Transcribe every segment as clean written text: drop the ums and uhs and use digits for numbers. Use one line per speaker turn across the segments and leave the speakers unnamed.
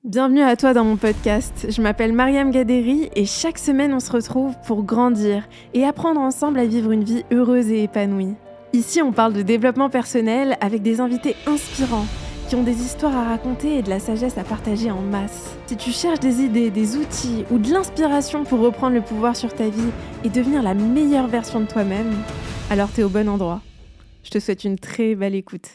Bienvenue à toi dans mon podcast. Je m'appelle Mariam Gaderi et chaque semaine on se retrouve pour grandir et apprendre ensemble à vivre une vie heureuse et épanouie. Ici on parle de développement personnel avec des invités inspirants qui ont des histoires à raconter et de la sagesse à partager en masse. Si tu cherches des idées, des outils ou de l'inspiration pour reprendre le pouvoir sur ta vie et devenir la meilleure version de toi-même, alors t'es au bon endroit. Je te souhaite une très belle écoute.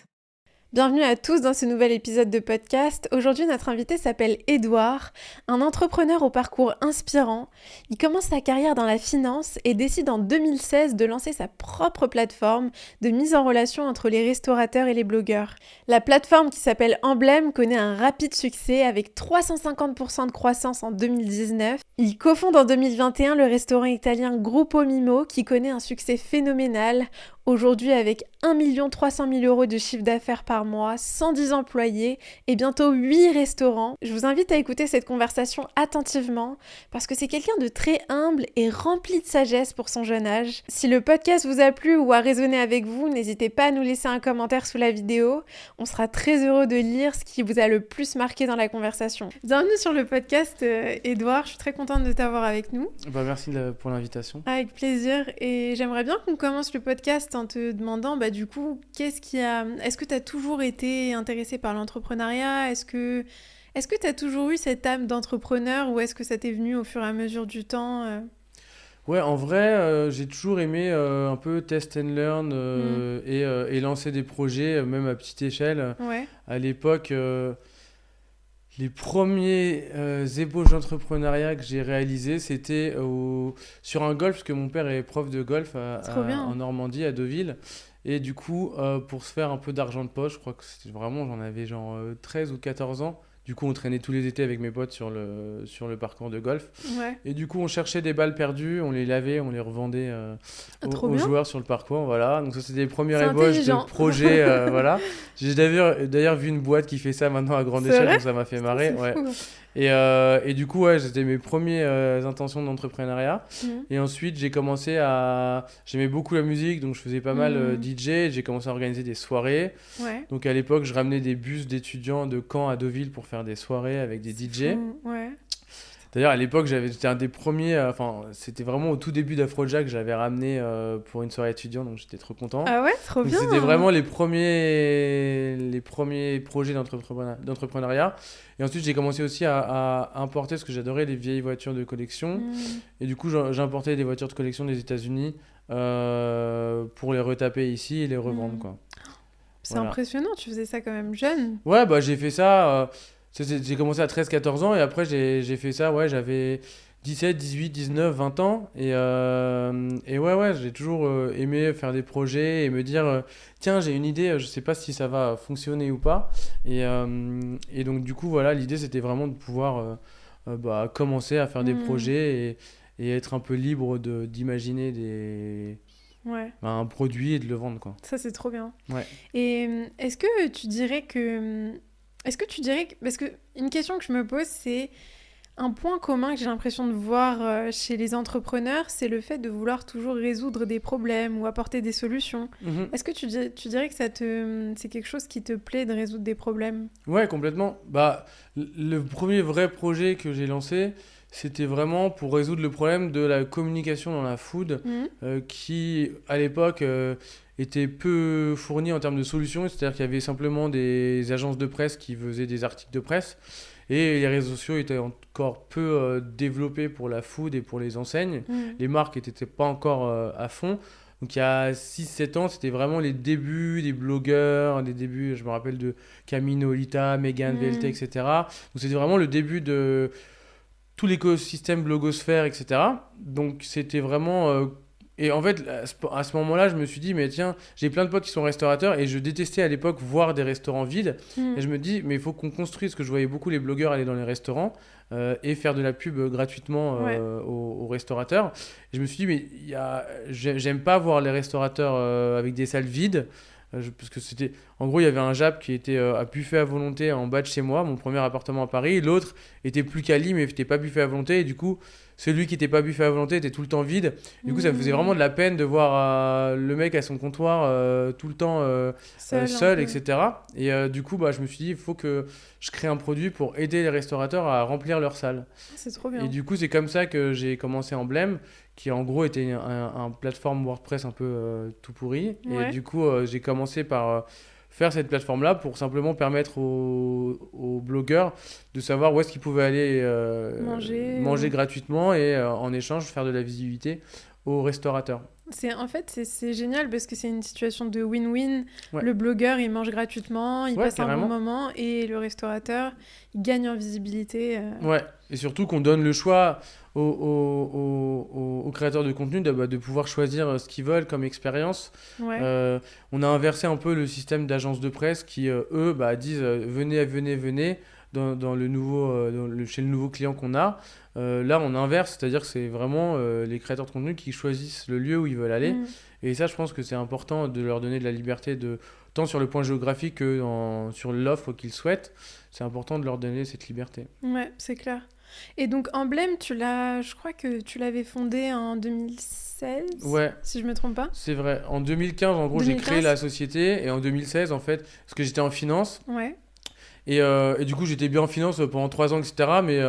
Bienvenue à tous dans ce nouvel épisode de podcast. Aujourd'hui, notre invité s'appelle Édouard, un entrepreneur au parcours inspirant. Il commence sa carrière dans la finance et décide en 2016 de lancer sa propre plateforme de mise en relation entre les restaurateurs et les blogueurs. La plateforme qui s'appelle Emblème connaît un rapide succès avec 350% de croissance en 2019. Il cofonde en 2021 le restaurant italien Gruppo Mimo qui connaît un succès phénoménal. Aujourd'hui, avec 1 300 000 € de chiffre d'affaires par mois, 110 employés et bientôt 8 restaurants. Je vous invite à écouter cette conversation attentivement parce que c'est quelqu'un de très humble et rempli de sagesse pour son jeune âge. Si le podcast vous a plu ou a résonné avec vous, n'hésitez pas à nous laisser un commentaire sous la vidéo. On sera très heureux de lire ce qui vous a le plus marqué dans la conversation. Bienvenue sur le podcast, Édouard. Je suis très contente de t'avoir avec nous.
Merci pour l'invitation.
Avec plaisir. Et j'aimerais bien qu'on commence le podcast en te demandant, du coup, est-ce que tu as toujours été intéressé par l'entrepreneuriat ? Est-ce que tu as toujours eu cette âme d'entrepreneur ou est-ce que ça t'est venu au fur et à mesure du temps ?
Ouais, en vrai, j'ai toujours aimé un peu test and learn et lancer des projets, même à petite échelle.
Ouais.
À l'époque, les premiers ébauches d'entrepreneuriat que j'ai réalisés, c'était sur un golf, parce que mon père est prof de golf en Normandie, à Deauville. Et du coup, pour se faire un peu d'argent de poche, je crois que c'était vraiment, j'en avais 13 ou 14 ans. Du coup, on traînait tous les étés avec mes potes sur le parcours de golf.
Ouais.
Et du coup, on cherchait des balles perdues, on les lavait, on les revendait aux joueurs sur le parcours. Voilà. Donc ça, c'était les premières ébauches de projets. Voilà. J'ai d'ailleurs vu une boîte qui fait ça maintenant à grande échelle, donc ça m'a fait marrer. Ouais. Et du coup, c'était mes premières intentions d'entrepreneuriat. Et ensuite, j'aimais beaucoup la musique, donc je faisais pas mal DJ. J'ai commencé à organiser des soirées.
Ouais.
Donc à l'époque, je ramenais des bus d'étudiants de Caen à Deauville pour faire des soirées avec des DJ.
Ouais.
D'ailleurs, à l'époque, j'étais un des premiers, c'était vraiment au tout début d'Afrojack, j'avais ramené pour une soirée étudiante, donc j'étais trop content.
Ah ouais, trop bien.
C'était vraiment les premiers projets d'entrepreneuriat. Et ensuite, j'ai commencé aussi à importer, parce que j'adorais les vieilles voitures de collection. Et du coup, j'importais des voitures de collection des États-Unis pour les retaper ici et les revendre, quoi.
C'est impressionnant, tu faisais ça quand même jeune.
Ouais, j'ai fait ça... j'ai commencé à 13-14 ans et après j'ai fait ça, j'avais 17, 18, 19, 20 ans et j'ai toujours aimé faire des projets et me dire tiens, j'ai une idée, je sais pas si ça va fonctionner ou pas et donc du coup voilà, l'idée c'était vraiment de pouvoir commencer à faire des projets et être un peu libre d'imaginer un produit et de le vendre, quoi.
Ça c'est trop bien.
Ouais.
Et est-ce que tu dirais que parce que une question que je me pose, c'est un point commun que j'ai l'impression de voir chez les entrepreneurs, c'est le fait de vouloir toujours résoudre des problèmes ou apporter des solutions. Est-ce que tu dirais que c'est quelque chose qui te plaît de résoudre des problèmes ?
Ouais, complètement. Le premier vrai projet que j'ai lancé, c'était vraiment pour résoudre le problème de la communication dans la food qui, à l'époque, était peu fournie en termes de solutions. C'est-à-dire qu'il y avait simplement des agences de presse qui faisaient des articles de presse et les réseaux sociaux étaient encore peu développés pour la food et pour les enseignes. Les marques n'étaient pas encore à fond. Donc il y a 6-7 ans, c'était vraiment les débuts des blogueurs, les débuts, je me rappelle de Camille Olita, Megan VLT, etc. Donc c'était vraiment le début de tout l'écosystème blogosphère, etc. Donc c'était vraiment... Et en fait, à ce moment-là, je me suis dit, mais tiens, j'ai plein de potes qui sont restaurateurs et je détestais à l'époque voir des restaurants vides. Et je me dis, mais il faut qu'on construise, parce que je voyais beaucoup les blogueurs aller dans les restaurants et faire de la pub gratuitement aux restaurateurs. Et je me suis dit, mais j'aime pas voir les restaurateurs avec des salles vides. Parce que c'était... En gros, il y avait un Jap qui était à buffet à volonté en bas de chez moi, mon premier appartement à Paris. L'autre était plus quali, mais n'était pas buffet à volonté. Et du coup, celui qui n'était pas buffé à volonté était tout le temps vide. Du coup, ça me faisait vraiment de la peine de voir le mec à son comptoir tout le temps seul, etc. Et du coup, je me suis dit, il faut que je crée un produit pour aider les restaurateurs à remplir leur salle.
C'est trop bien.
Et du coup, c'est comme ça que j'ai commencé Emblem, qui en gros était un plateforme WordPress un peu tout pourri.
Ouais.
Et du coup, j'ai commencé par faire cette plateforme-là pour simplement permettre aux blogueurs de savoir où est-ce qu'ils pouvaient aller manger gratuitement et en échange faire de la visibilité aux restaurateurs.
C'est génial parce que c'est une situation de win-win.
Ouais.
Le blogueur, il mange gratuitement, il passe
carrément.
un bon moment et le restaurateur, il gagne en visibilité.
Ouais, et surtout qu'on donne le choix aux créateurs de contenu de pouvoir choisir ce qu'ils veulent comme expérience.
Ouais.
On a inversé un peu le système d'agences de presse qui, eux, disent venez dans le nouveau, chez le nouveau client qu'on a. Là, on inverse, c'est-à-dire que c'est vraiment les créateurs de contenu qui choisissent le lieu où ils veulent aller. Et ça, je pense que c'est important de leur donner de la liberté, tant sur le point géographique que sur l'offre qu'ils souhaitent. C'est important de leur donner cette liberté.
Ouais, c'est clair. Et donc, Emblem, je crois que tu l'avais fondé en 2016, si je me trompe pas.
C'est vrai. En 2015, en gros,
2015.
j'ai créé la société. Et en 2016, en fait, parce que j'étais en finance.
Ouais.
Et du coup, j'étais bien en finance pendant 3 ans, etc. Mais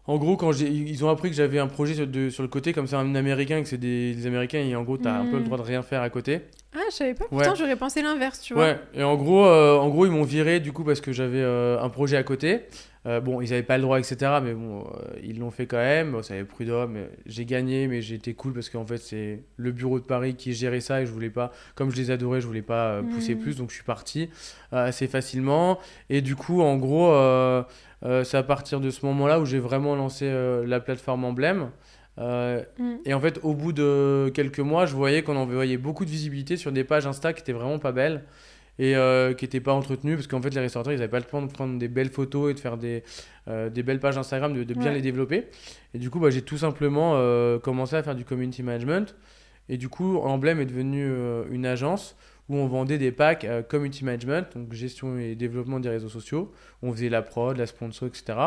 en gros, quand ils ont appris que j'avais un projet sur le côté, comme c'est un Américain, que c'est des Américains, et en gros, t'as un peu le droit de rien faire à côté.
Ah, je savais pas. Pourtant, j'aurais pensé l'inverse, tu vois.
Ouais, et en gros, ils m'ont viré du coup parce que j'avais un projet à côté. Bon, ils n'avaient pas le droit, etc. Mais bon, ils l'ont fait quand même. Bon, ça avait prud'homme. J'ai gagné, mais j'ai été cool parce qu'en fait, c'est le bureau de Paris qui gérait ça et je voulais pas, comme je les adorais, je voulais pas pousser plus. Donc, je suis parti assez facilement. Et du coup, en gros, c'est à partir de ce moment-là où j'ai vraiment lancé la plateforme Emblem. Et en fait, au bout de quelques mois, je voyais qu'on envoyait beaucoup de visibilité sur des pages Insta qui étaient vraiment pas belles et qui n'étaient pas entretenues parce qu'en fait, les restaurateurs, ils n'avaient pas le temps de prendre des belles photos et de faire des belles pages Instagram, de bien les développer. Et du coup, j'ai tout simplement commencé à faire du community management. Et du coup, Emblem est devenu une agence où on vendait des packs community management, donc gestion et développement des réseaux sociaux. On faisait la prod, la sponsor, etc.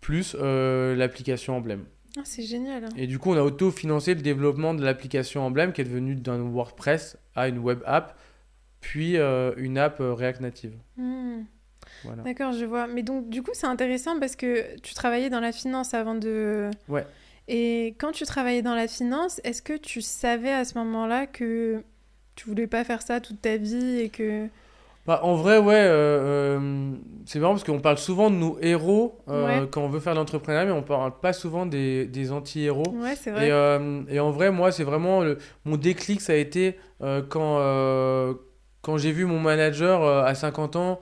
Plus l'application Emblem.
Ah, c'est génial.
Et du coup, on a auto-financé le développement de l'application Emblem qui est devenue d'un WordPress à une web app, puis une app React Native.
Voilà. D'accord, je vois. Mais donc, du coup, c'est intéressant parce que tu travaillais dans la finance avant de...
Ouais.
Et quand tu travaillais dans la finance, est-ce que tu savais à ce moment-là que tu voulais pas faire ça toute ta vie et que...
En vrai, c'est marrant parce qu'on parle souvent de nos héros quand on veut faire de l'entrepreneuriat, mais on parle pas souvent des anti-héros.
Ouais, c'est vrai.
Et en vrai, moi, c'est vraiment mon déclic, ça a été quand j'ai vu mon manager à 50 ans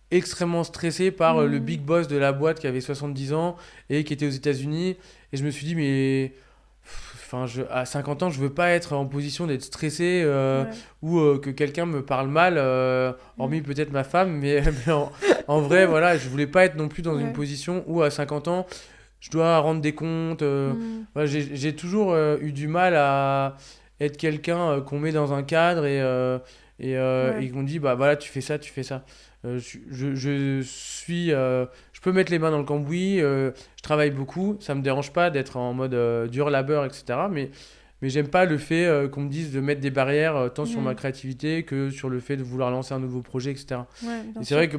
extrêmement stressé par le big boss de la boîte qui avait 70 ans et qui était aux États-Unis. Et je me suis dit, mais... à 50 ans, je veux pas être en position d'être stressé ou que quelqu'un me parle mal, hormis peut-être ma femme, mais en vrai, voilà, je voulais pas être non plus dans une position où à 50 ans, je dois rendre des comptes. J'ai toujours eu du mal à être quelqu'un qu'on met dans un cadre et qu'on dit, voilà, tu fais ça, tu fais ça. Je peux mettre les mains dans le cambouis, je travaille beaucoup, ça me dérange pas d'être en mode dur labeur, etc. Mais j'aime pas le fait qu'on me dise de mettre des barrières tant sur ma créativité que sur le fait de vouloir lancer un nouveau projet, etc. Et c'est vrai que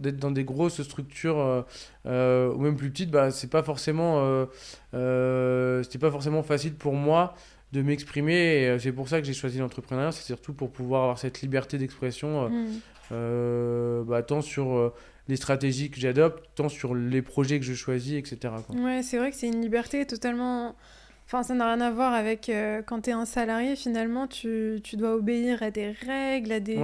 d'être dans des grosses structures ou même plus petites, c'était pas forcément facile pour moi de m'exprimer. Et c'est pour ça que j'ai choisi l'entrepreneuriat, c'est surtout pour pouvoir avoir cette liberté d'expression tant sur les stratégies que j'adopte, tant sur les projets que je choisis, etc. quoi.
Ouais, c'est vrai que c'est une liberté totalement... Enfin, ça n'a rien à voir avec quand tu es un salarié, finalement, tu dois obéir à des règles, à des...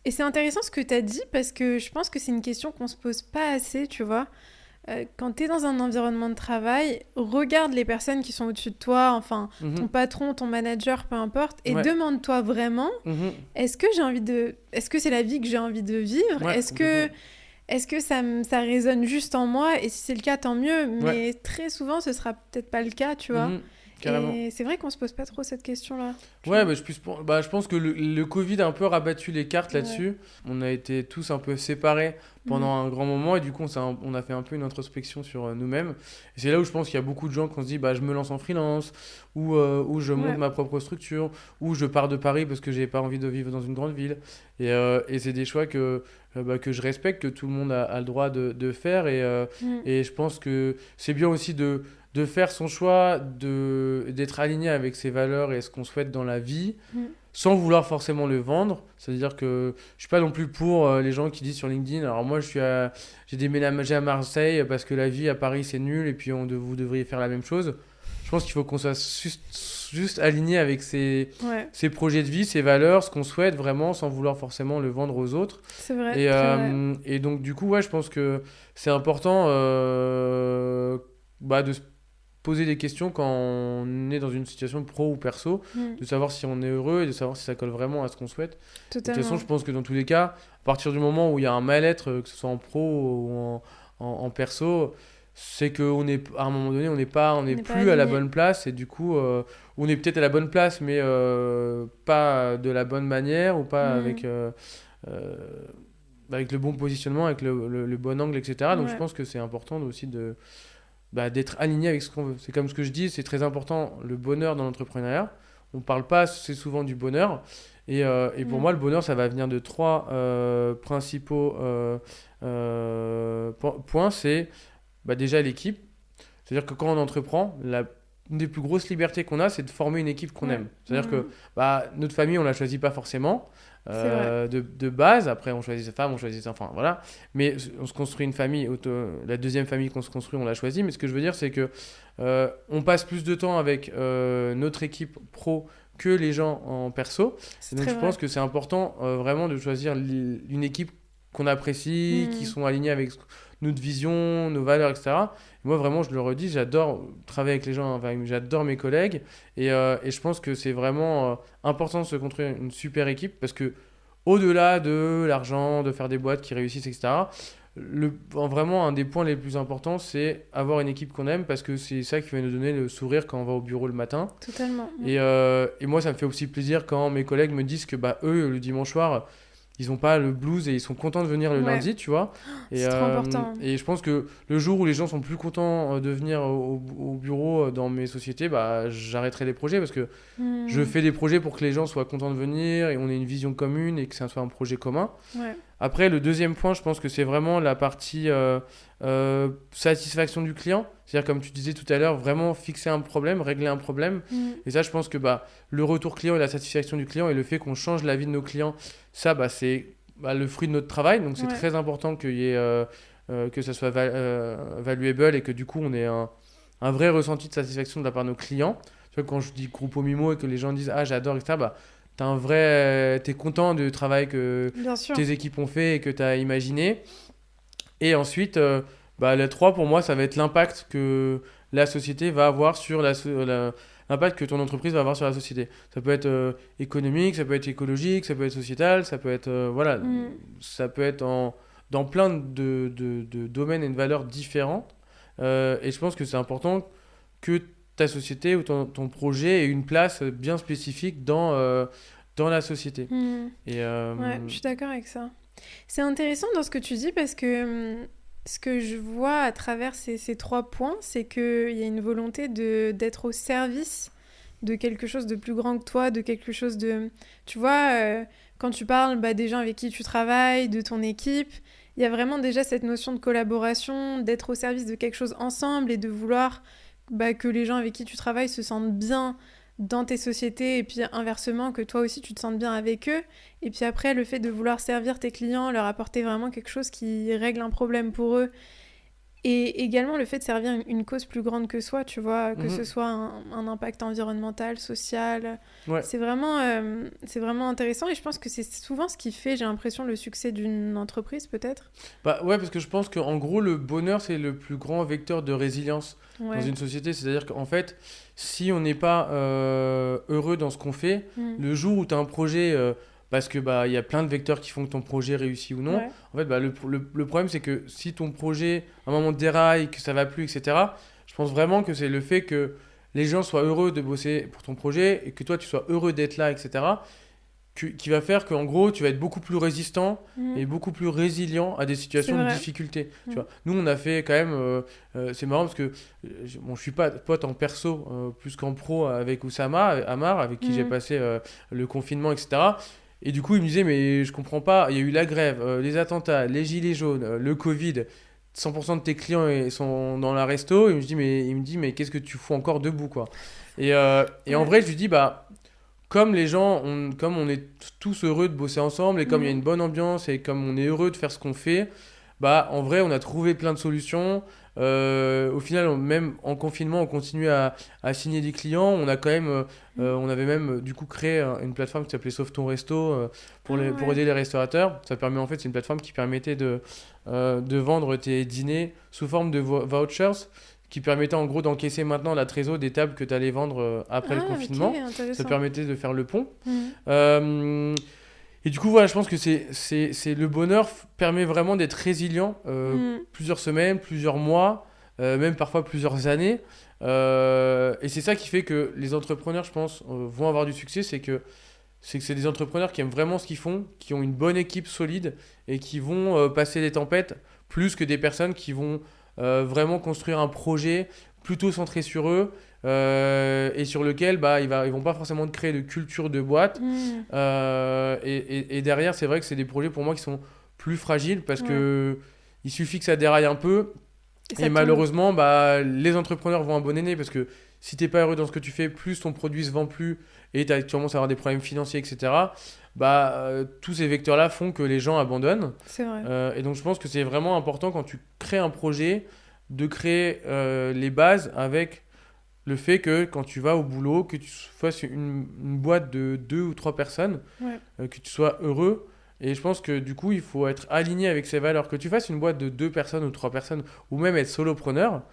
Et c'est intéressant ce que tu as dit, parce que je pense que c'est une question qu'on se pose pas assez, tu vois. Quand tu es dans un environnement de travail, regarde les personnes qui sont au-dessus de toi, enfin, ton patron, ton manager, peu importe, et demande-toi vraiment, est-ce que c'est la vie que j'ai envie de vivre ? Est-ce que ça résonne juste en moi ? Et si c'est le cas, tant mieux, mais très souvent, ce sera peut-être pas le cas, tu vois. Carrément. Et c'est vrai qu'on se pose pas trop cette question-là.
Je pense que le Covid a un peu rabattu les cartes là-dessus. On a été tous un peu séparés pendant un grand moment, et du coup on a fait un peu une introspection sur nous-mêmes, et c'est là où je pense qu'il y a beaucoup de gens qui se disent bah je me lance en freelance, ou je monte ma propre structure, ou je pars de Paris parce que j'ai pas envie de vivre dans une grande ville, et c'est des choix que je respecte, que tout le monde a le droit de faire, et je pense que c'est bien aussi de faire son choix, d'être aligné avec ses valeurs et ce qu'on souhaite dans la vie, sans vouloir forcément le vendre. C'est-à-dire que je suis pas non plus pour les gens qui disent sur LinkedIn, alors moi j'ai déménagé à Marseille parce que la vie à Paris c'est nul et puis vous devriez faire la même chose. Je pense qu'il faut qu'on soit juste aligné avec ses projets de vie, ses valeurs, ce qu'on souhaite vraiment, sans vouloir forcément le vendre aux autres.
C'est vrai, vrai.
Et donc du coup, je pense que c'est important de se poser des questions quand on est dans une situation pro ou perso, de savoir si on est heureux et de savoir si ça colle vraiment à ce qu'on souhaite. De toute façon, je pense que dans tous les cas, à partir du moment où il y a un mal-être, que ce soit en pro ou en perso, c'est qu'à un moment donné, on n'est plus à la bonne place, et du coup, on est peut-être à la bonne place, mais pas de la bonne manière, ou pas avec le bon positionnement, avec le bon angle, etc. Donc je pense que c'est important aussi d'être aligné avec ce qu'on veut. C'est comme ce que je dis, c'est très important, le bonheur dans l'entrepreneuriat. On ne parle pas assez souvent du bonheur. Et pour moi, le bonheur, ça va venir de trois principaux points. C'est déjà l'équipe. C'est-à-dire que quand on entreprend, une des plus grosses libertés qu'on a, c'est de former une équipe qu'on aime. C'est-à-dire que notre famille, on ne la choisit pas forcément. De base, après on choisit sa femme, on choisit ses enfants, voilà, mais on se construit une famille, la deuxième famille qu'on se construit, on l'a choisie, mais ce que je veux dire, c'est que on passe plus de temps avec notre équipe pro que les gens en perso, et donc je pense que c'est important vraiment de choisir une équipe qu'on apprécie, qui sont alignés avec notre vision, nos valeurs, etc. Et moi, vraiment, je le redis, j'adore travailler avec les gens, j'adore mes collègues. Et je pense que c'est vraiment important de se construire une super équipe, parce que au-delà de l'argent, de faire des boîtes qui réussissent, etc., vraiment, un des points les plus importants, c'est avoir une équipe qu'on aime, parce que c'est ça qui va nous donner le sourire quand on va au bureau le matin.
Totalement.
Et moi, ça me fait aussi plaisir quand mes collègues me disent que eux, le dimanche soir, ils n'ont pas le blues et ils sont contents de venir le lundi, tu vois.
C'est trop important.
Et je pense que le jour où les gens sont plus contents de venir au bureau dans mes sociétés, j'arrêterai les projets, parce que je fais des projets pour que les gens soient contents de venir et on ait une vision commune et que ça soit un projet commun. Après, le deuxième point, je pense que c'est vraiment la partie satisfaction du client. C'est-à-dire, comme tu disais tout à l'heure, vraiment fixer un problème, régler un problème. Et ça, je pense que le retour client et la satisfaction du client et le fait qu'on change la vie de nos clients, ça, c'est le fruit de notre travail. Donc, c'est très important qu'il y ait, que ça soit valuable, et que du coup, on ait un vrai ressenti de satisfaction de la part de nos clients. Tu vois, quand je dis Groupon Mimo et que les gens disent « Ah, j'adore », etc., t'es content du travail que tes équipes ont fait et que tu as imaginé. Et ensuite, le 3, pour moi, ça va être l'impact que la société va avoir sur l'impact que ton entreprise va avoir sur la société. Ça peut être économique, ça peut être écologique, ça peut être sociétal, ça peut être ça peut être dans plein de domaines et de valeurs différentes. Et je pense que c'est important que ta société ou ton projet ait une place bien spécifique dans la société. Et,
je suis d'accord avec ça. C'est intéressant dans ce que tu dis, parce que ce que je vois à travers ces 3 points, c'est qu'il y a une volonté d'être au service de quelque chose de plus grand que toi, de quelque chose de... Tu vois, quand tu parles des gens avec qui tu travailles, de ton équipe, il y a vraiment déjà cette notion de collaboration, d'être au service de quelque chose ensemble et de vouloir que les gens avec qui tu travailles se sentent bien dans tes sociétés, et puis inversement, que toi aussi tu te sentes bien avec eux. Et puis après, le fait de vouloir servir tes clients, leur apporter vraiment quelque chose qui règle un problème pour eux, et également le fait de servir une cause plus grande que soi, tu vois, que ce soit un impact environnemental, social. C'est vraiment intéressant, et je pense que c'est souvent ce qui fait, j'ai l'impression, le succès d'une entreprise, peut-être.
Parce que je pense qu'en gros, le bonheur, c'est le plus grand vecteur de résilience dans une société. C'est-à-dire qu'en fait, si on n'est pas heureux dans ce qu'on fait, le jour où tu as un projet... parce que y a plein de vecteurs qui font que ton projet réussit ou non. En fait, le problème, c'est que si ton projet, à un moment, déraille, que ça va plus, etc., je pense vraiment que c'est le fait que les gens soient heureux de bosser pour ton projet et que toi, tu sois heureux d'être là, etc. qui va faire qu'en gros, tu vas être beaucoup plus résistant et beaucoup plus résilient à des situations de difficulté. Tu vois. Nous, on a fait quand même... c'est marrant parce que bon, je suis pas pote en perso plus qu'en pro avec Oussama Amar, avec qui j'ai passé le confinement, etc. Et du coup, il me disait, mais je comprends pas, il y a eu la grève, les attentats, les gilets jaunes, le Covid... 100% de tes clients sont dans la resto. Il me dit, mais qu'est-ce que tu fous encore debout, quoi. Et en vrai, je lui dis, bah... Comme les gens, comme on est tous heureux de bosser ensemble et comme il y a une bonne ambiance et comme on est heureux de faire ce qu'on fait, bah en vrai on a trouvé plein de solutions. Au final, même en confinement, on continue à signer des clients. On a quand même, on avait même du coup créé une plateforme qui s'appelait Sauve ton resto pour aider les restaurateurs. Ça permet en fait, c'est une plateforme qui permettait de vendre tes dîners sous forme de vouchers, qui permettait en gros d'encaisser maintenant la trésor des tables que tu allais vendre après le confinement.
Okay,
ça permettait de faire le pont. Et du coup, voilà, je pense que le bonheur permet vraiment d'être résilient plusieurs semaines, plusieurs mois, même parfois plusieurs années. Et c'est ça qui fait que les entrepreneurs, je pense, vont avoir du succès. C'est que c'est des entrepreneurs qui aiment vraiment ce qu'ils font, qui ont une bonne équipe solide et qui vont passer les tempêtes plus que des personnes qui vont vraiment construire un projet plutôt centré sur eux et sur lequel ils vont pas forcément créer de culture de boîte. Et derrière, c'est vrai que c'est des projets pour moi qui sont plus fragiles parce que il suffit que ça déraille un peu et malheureusement les entrepreneurs vont abandonner parce que si t'es pas heureux dans ce que tu fais, plus ton produit se vend plus et tu commences à avoir des problèmes financiers, etc. Tous ces vecteurs-là font que les gens abandonnent.
C'est vrai.
Et donc je pense que c'est vraiment important quand tu crées un projet de créer les bases avec le fait que quand tu vas au boulot, que tu fasses une boîte de 2 ou 3 personnes, que tu sois heureux. Et je pense que du coup, il faut être aligné avec ses valeurs. Que tu fasses une boîte de 2 personnes ou 3 personnes, ou même être solopreneur,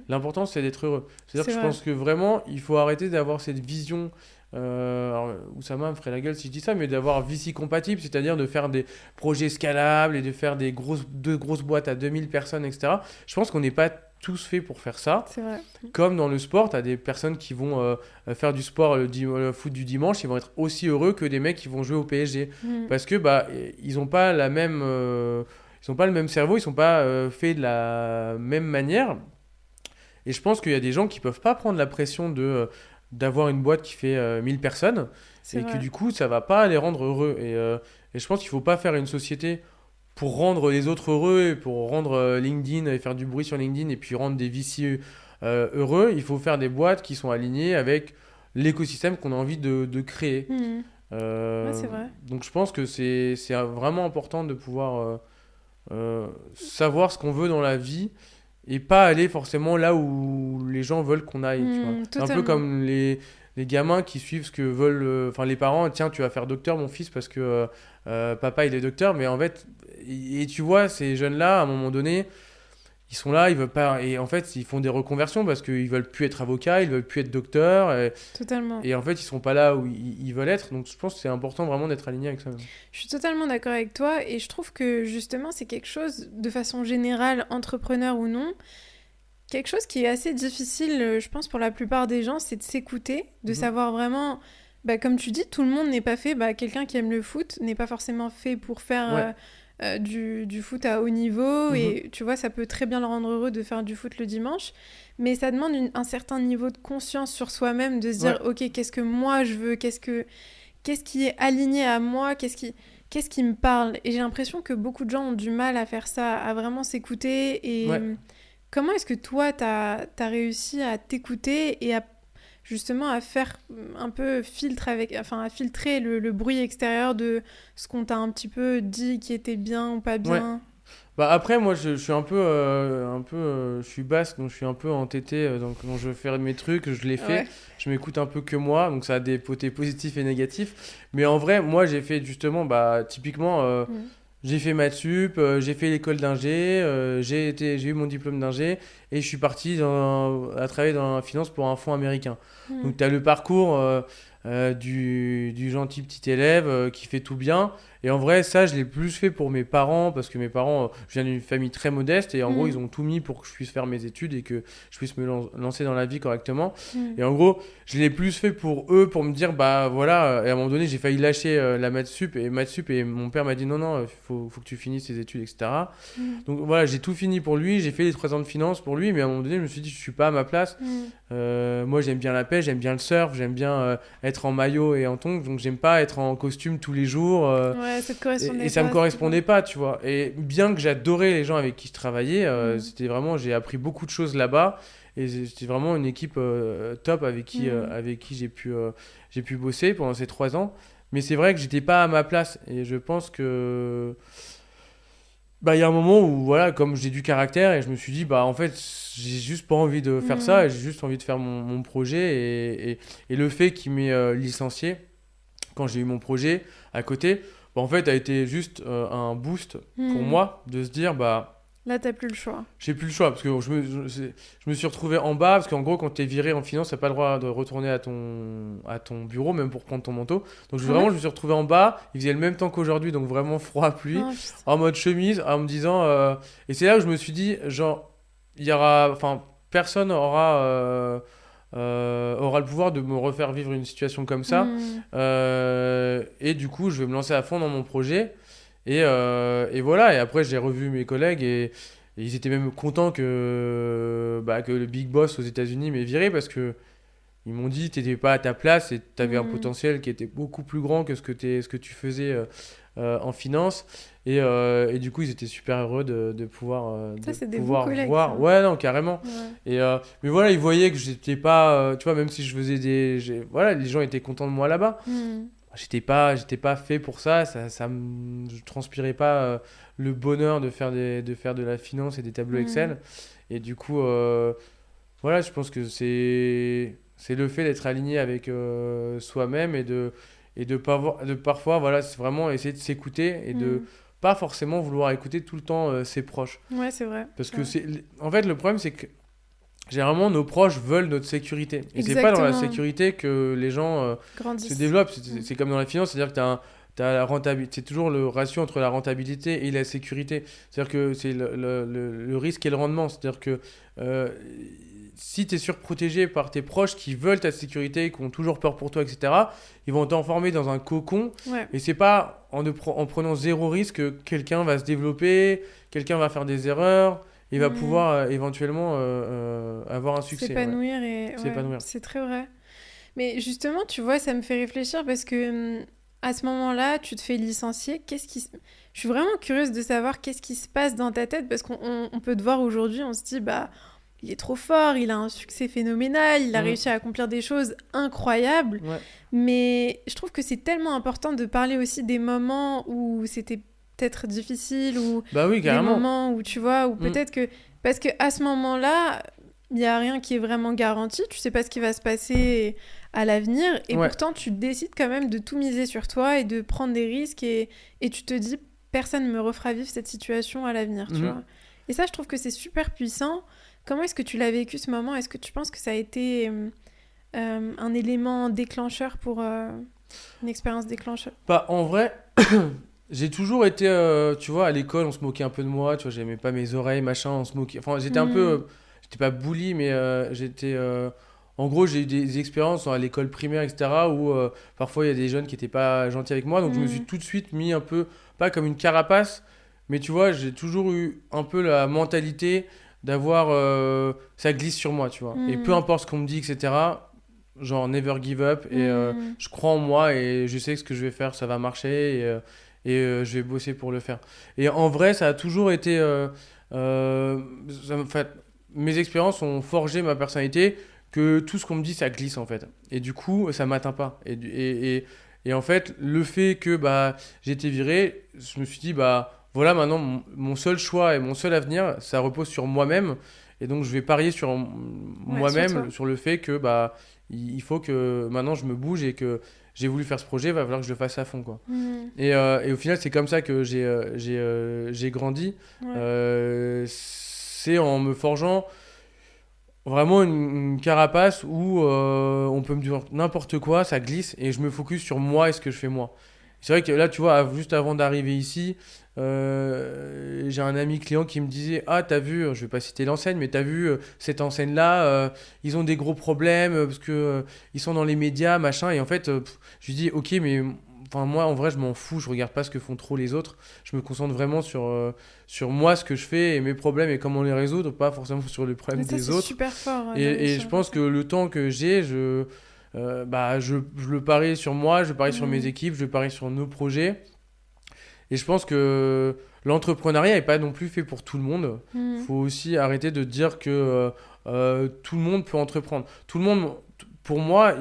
l'important c'est d'être heureux. C'est-à-dire que je pense que vraiment, il faut arrêter d'avoir cette vision... alors, Oussama me ferait la gueule si je dis ça, mais d'avoir VC compatible, c'est-à-dire de faire des projets scalables et de faire deux grosses boîtes à 2000 personnes, etc. Je pense qu'on n'est pas tous faits pour faire ça.
C'est vrai.
Comme dans le sport, tu as des personnes qui vont faire du sport, le foot du dimanche, ils vont être aussi heureux que des mecs qui vont jouer au PSG. Parce que ils n'ont pas la même, ils ont pas le même cerveau, ils sont pas faits de la même manière. Et je pense qu'il y a des gens qui peuvent pas prendre la pression d'avoir une boîte qui fait 1000 personnes et que du coup ça va pas les rendre heureux et je pense qu'il faut pas faire une société pour rendre les autres heureux et pour rendre LinkedIn et faire du bruit sur LinkedIn et puis rendre des VC heureux. Il faut faire des boîtes qui sont alignées avec l'écosystème qu'on a envie de créer.
C'est vrai.
Donc je pense que c'est vraiment important de pouvoir savoir ce qu'on veut dans la vie et pas aller forcément là où les gens veulent qu'on aille. Tu vois. C'est un peu comme les gamins qui suivent ce que veulent... les parents, tiens, tu vas faire docteur, mon fils, parce que papa, il est docteur. Mais en fait, et tu vois, ces jeunes-là, à un moment donné, ils sont là, ils veulent pas... Et en fait, ils font des reconversions parce qu'ils veulent plus être avocats, ils veulent plus être docteurs.
Totalement.
Et en fait, ils sont pas là où ils veulent être. Donc, je pense que c'est important vraiment d'être aligné avec ça.
Je suis totalement d'accord avec toi. Et je trouve que, justement, c'est quelque chose, de façon générale, entrepreneur ou non... Quelque chose qui est assez difficile, je pense, pour la plupart des gens, c'est de s'écouter, de savoir vraiment... comme tu dis, tout le monde n'est pas fait... quelqu'un qui aime le foot n'est pas forcément fait pour faire du foot à haut niveau. Et tu vois, ça peut très bien le rendre heureux de faire du foot le dimanche. Mais ça demande un certain niveau de conscience sur soi-même, de se dire, OK, qu'est-ce que moi je veux ? Qu'est-ce qui est aligné à moi ? Qu'est-ce qui me parle ? Et j'ai l'impression que beaucoup de gens ont du mal à faire ça, à vraiment s'écouter et... Comment est-ce que toi, t'as réussi à t'écouter et justement à faire un peu à filtrer le bruit extérieur de ce qu'on t'a un petit peu dit qui était bien ou pas bien ?
Après, moi, je suis un peu, je suis basque, donc je suis un peu entêté, donc quand je fais mes trucs, je les fais, je m'écoute un peu que moi, donc ça a des côtés positifs et négatifs. Mais en vrai, moi, j'ai fait justement, typiquement... J'ai fait maths sup, j'ai fait l'école d'ingé, j'ai eu mon diplôme d'ingé et je suis parti à travailler dans la finance pour un fonds américain. Donc tu as le parcours du gentil petit élève qui fait tout bien Et en vrai, ça, je l'ai plus fait pour mes parents, parce que mes parents, je viens d'une famille très modeste, et en gros, ils ont tout mis pour que je puisse faire mes études et que je puisse me lancer dans la vie correctement. Et en gros, je l'ai plus fait pour eux, pour me dire, bah voilà, et à un moment donné, j'ai failli lâcher la maths sup, et mon père m'a dit, non, non, faut que tu finisses tes études, etc. Donc voilà, j'ai tout fini pour lui, j'ai fait les 3 ans de finance pour lui, mais à un moment donné, je me suis dit, je suis pas à ma place. Moi, j'aime bien la pêche, j'aime bien le surf, j'aime bien être en maillot et en tongs, donc j'aime pas être en costume tous les jours.
Ouais, ça te correspondait
Et ça
pas,
me correspondait pas, tu vois. Et bien que j'adorais les gens avec qui je travaillais, c'était vraiment, j'ai appris beaucoup de choses là-bas. Et c'était vraiment une équipe top avec qui j'ai pu bosser pendant ces 3 ans. Mais c'est vrai que j'étais pas à ma place. Et je pense que bah, il y a un moment où, voilà, comme j'ai du caractère, et je me suis dit, bah, en fait, j'ai juste pas envie de faire ça, et j'ai juste envie de faire mon projet. Et le fait qu'il m'ait licencié, quand j'ai eu mon projet à côté, bah, en fait, a été juste un boost pour moi de se dire, bah,
là, t'as plus le choix.
j'ai plus le choix, parce que je me suis retrouvé en bas, parce qu'en gros, quand t'es viré en finance, t'as pas le droit de retourner à ton bureau, même pour prendre ton manteau. Donc vraiment, je me suis retrouvé en bas, il faisait le même temps qu'aujourd'hui, donc vraiment froid, pluie, en mode chemise, en me disant... Et c'est là où je me suis dit, genre, il y aura... Enfin, personne aura le pouvoir de me refaire vivre une situation comme ça. Et du coup, je vais me lancer à fond dans mon projet. Et voilà, et après j'ai revu mes collègues et ils étaient même contents que le big boss aux États-Unis m'ait viré parce que ils m'ont dit t'étais pas à ta place et t'avais un potentiel qui était beaucoup plus grand que ce que tu faisais en finance. Et du coup, ils étaient super heureux de pouvoir,
ça, c'est
de
des
pouvoir
bons collègues,
voir.
ça.
Ouais, non, carrément.
Ouais.
Mais voilà, ils voyaient que j'étais pas. Tu vois, même si je faisais voilà, les gens étaient contents de moi là-bas. J'étais pas fait pour ça, je transpirais pas le bonheur de faire de la finance et des tableaux Excel. Et du coup, voilà, je pense que c'est le fait d'être aligné avec soi-même et de parfois, voilà, c'est vraiment essayer de s'écouter et de pas forcément vouloir écouter tout le temps ses proches.
Ouais, c'est vrai.
Parce que en fait, le problème, c'est que généralement, nos proches veulent notre sécurité. Et c'est pas dans la sécurité que les gens se développent. C'est comme dans la finance, c'est-à-dire que t'as la rentabilité. C'est toujours le ratio entre la rentabilité et la sécurité. C'est-à-dire que c'est le risque et le rendement. C'est-à-dire que si tu es surprotégé par tes proches qui veulent ta sécurité, qui ont toujours peur pour toi, etc., ils vont t'enfermer dans un cocon.
Ouais.
Et c'est pas en prenant zéro risque que quelqu'un va se développer, quelqu'un va faire des erreurs. Il va pouvoir éventuellement avoir un succès.
S'épanouir
S'épanouir.
C'est très vrai. Mais justement, tu vois, ça me fait réfléchir parce que à ce moment-là, tu te fais licencier. Je suis vraiment curieuse de savoir qu'est-ce qui se passe dans ta tête parce qu'on peut te voir aujourd'hui, on se dit, bah, il est trop fort, il a un succès phénoménal, il a réussi à accomplir des choses incroyables.
Ouais.
Mais je trouve que c'est tellement important de parler aussi des moments où c'était peut-être difficile ou
bah oui,
des moments où tu vois ou peut-être que parce que à ce moment-là il y a rien qui est vraiment garanti, tu sais pas ce qui va se passer à l'avenir et pourtant tu décides quand même de tout miser sur toi et de prendre des risques et tu te dis personne ne me refera vivre cette situation à l'avenir, tu vois. Et ça je trouve que c'est super puissant. Comment est-ce que tu l'as vécu ce moment? Est-ce que tu penses que ça a été un élément déclencheur pour une expérience déclencheur?
Bah en vrai j'ai toujours été, tu vois, à l'école, on se moquait un peu de moi, tu vois, j'aimais pas mes oreilles, machin, on se moquait. Enfin, j'étais un peu, j'étais pas bully, mais j'étais, en gros, j'ai eu des expériences à l'école primaire, etc., où parfois il y a des jeunes qui étaient pas gentils avec moi, donc je me suis tout de suite mis un peu, pas comme une carapace, mais tu vois, j'ai toujours eu un peu la mentalité d'avoir, ça glisse sur moi, tu vois, et peu importe ce qu'on me dit, etc., genre never give up, et je crois en moi, et je sais que ce que je vais faire, ça va marcher, et je vais bosser pour le faire. Et en vrai, ça a toujours été... en fait, mes expériences ont forgé ma personnalité, que tout ce qu'on me dit, ça glisse en fait. Et du coup, ça m'atteint pas. Et en fait, le fait que j'ai été viré, je me suis dit, voilà, maintenant, mon seul choix et mon seul avenir, ça repose sur moi-même. Et donc, je vais parier sur moi-même, sur le fait que il faut que maintenant je me bouge et que j'ai voulu faire ce projet, il va falloir que je le fasse à fond, quoi. Et au final, c'est comme ça que j'ai grandi. C'est en me forgeant vraiment une carapace où on peut me dire n'importe quoi, ça glisse, et je me focus sur moi et ce que je fais moi. C'est vrai que là, tu vois, juste avant d'arriver ici, j'ai un ami client qui me disait: Ah, t'as vu, je vais pas citer l'enseigne, mais t'as vu cette enseigne-là, ils ont des gros problèmes parce que ils sont dans les médias, machin. Et en fait, je lui dis: Ok, mais enfin, moi, en vrai, je m'en fous, je regarde pas ce que font trop les autres. Je me concentre vraiment sur moi, ce que je fais et mes problèmes et comment les résoudre, pas forcément sur les problèmes
Mais ça,
des
c'est
autres.
super fort.
Et je pense que le temps que j'ai, je le parie sur moi, je le parie sur mes
Mm.
équipes, je le parie sur nos projets. Et je pense que l'entrepreneuriat n'est pas non plus fait pour tout le monde.
Mm.
Il faut aussi arrêter de dire que tout le monde peut entreprendre. Pour moi,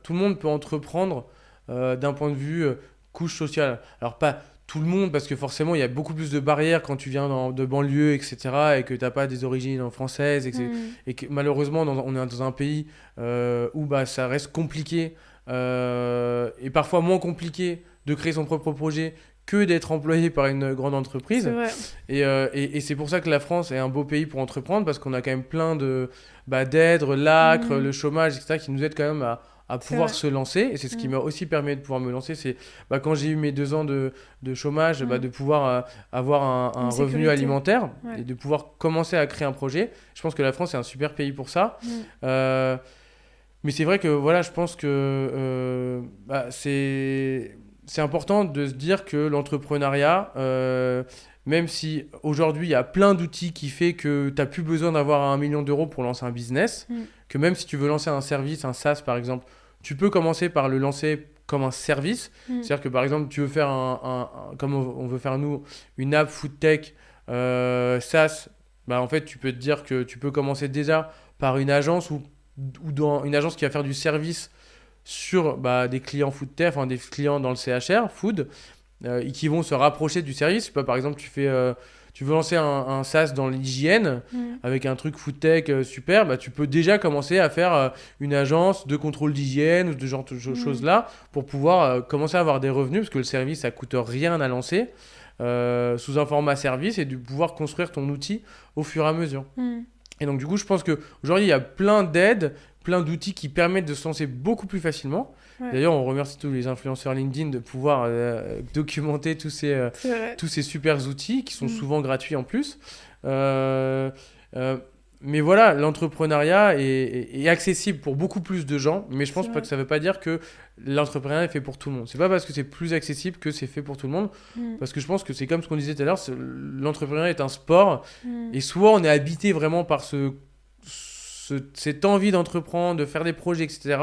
tout le monde peut entreprendre d'un point de vue couche sociale. Alors pas tout le monde, parce que forcément, il y a beaucoup plus de barrières quand tu viens de banlieue, etc., et que tu n'as pas des origines françaises,
Mm.
et que malheureusement, on est dans un pays où bah, ça reste compliqué, et parfois moins compliqué de créer son propre projet que d'être employé par une grande
C'est
entreprise.
vrai.
Et c'est pour ça que la France est un beau pays pour entreprendre, parce qu'on a quand même plein d'aides, l'acre,
Mm.
le chômage, etc., qui nous aident quand même à
C'est
pouvoir
vrai.
se lancer. Et c'est ce qui
Mm.
m'a aussi permis de pouvoir me lancer. C'est quand j'ai eu mes 2 ans de chômage,
Mm.
de pouvoir avoir un
Une
revenu
sécurité.
alimentaire
Ouais.
et de pouvoir commencer à créer un projet. Je pense que la France est un super pays pour ça.
Mm.
Euh, mais c'est vrai que voilà, je pense que c'est important de se dire que l'entrepreneuriat, même si aujourd'hui il y a plein d'outils qui fait que tu n'as plus besoin d'avoir 1 million d'euros pour lancer un business,
Mm.
que même si tu veux lancer un service, un SaaS par exemple, tu peux commencer par le lancer comme un service.
Mm.
C'est-à-dire que par exemple, tu veux faire comme on veut faire nous, une app food tech SaaS, bah, en fait, tu peux te dire que tu peux commencer déjà par une agence ou dans une agence qui va faire du service sur des clients food tech, enfin des clients dans le CHR, food, et qui vont se rapprocher du service. Je sais pas, par exemple, tu veux lancer un SaaS dans l'hygiène
Mm.
avec un truc food tech super, bah, tu peux déjà commencer à faire une agence de contrôle d'hygiène ou de genre de choses-là pour pouvoir commencer à avoir des revenus, parce que le service, ça coûte rien à lancer, sous un format service, et de pouvoir construire ton outil au fur et à mesure.
Mm.
Et donc, du coup, je pense qu'aujourd'hui, il y a plein d'aides, plein d'outils qui permettent de se lancer beaucoup plus facilement.
Ouais.
D'ailleurs, on remercie tous les influenceurs LinkedIn de pouvoir documenter
C'est vrai.
tous ces super outils qui sont
Mm.
souvent gratuits en plus. Euh, euh, mais voilà, l'entrepreneuriat est accessible pour beaucoup plus de gens, mais je pense
C'est
pas
vrai.
que ça veut pas dire que l'entrepreneuriat est fait pour tout le monde. C'est pas parce que c'est plus accessible que c'est fait pour tout le monde,
Mm.
parce que je pense que c'est comme ce qu'on disait tout à l'heure, l'entrepreneuriat est un sport,
Mm.
et soit on est habité vraiment par cette envie d'entreprendre, de faire des projets, etc.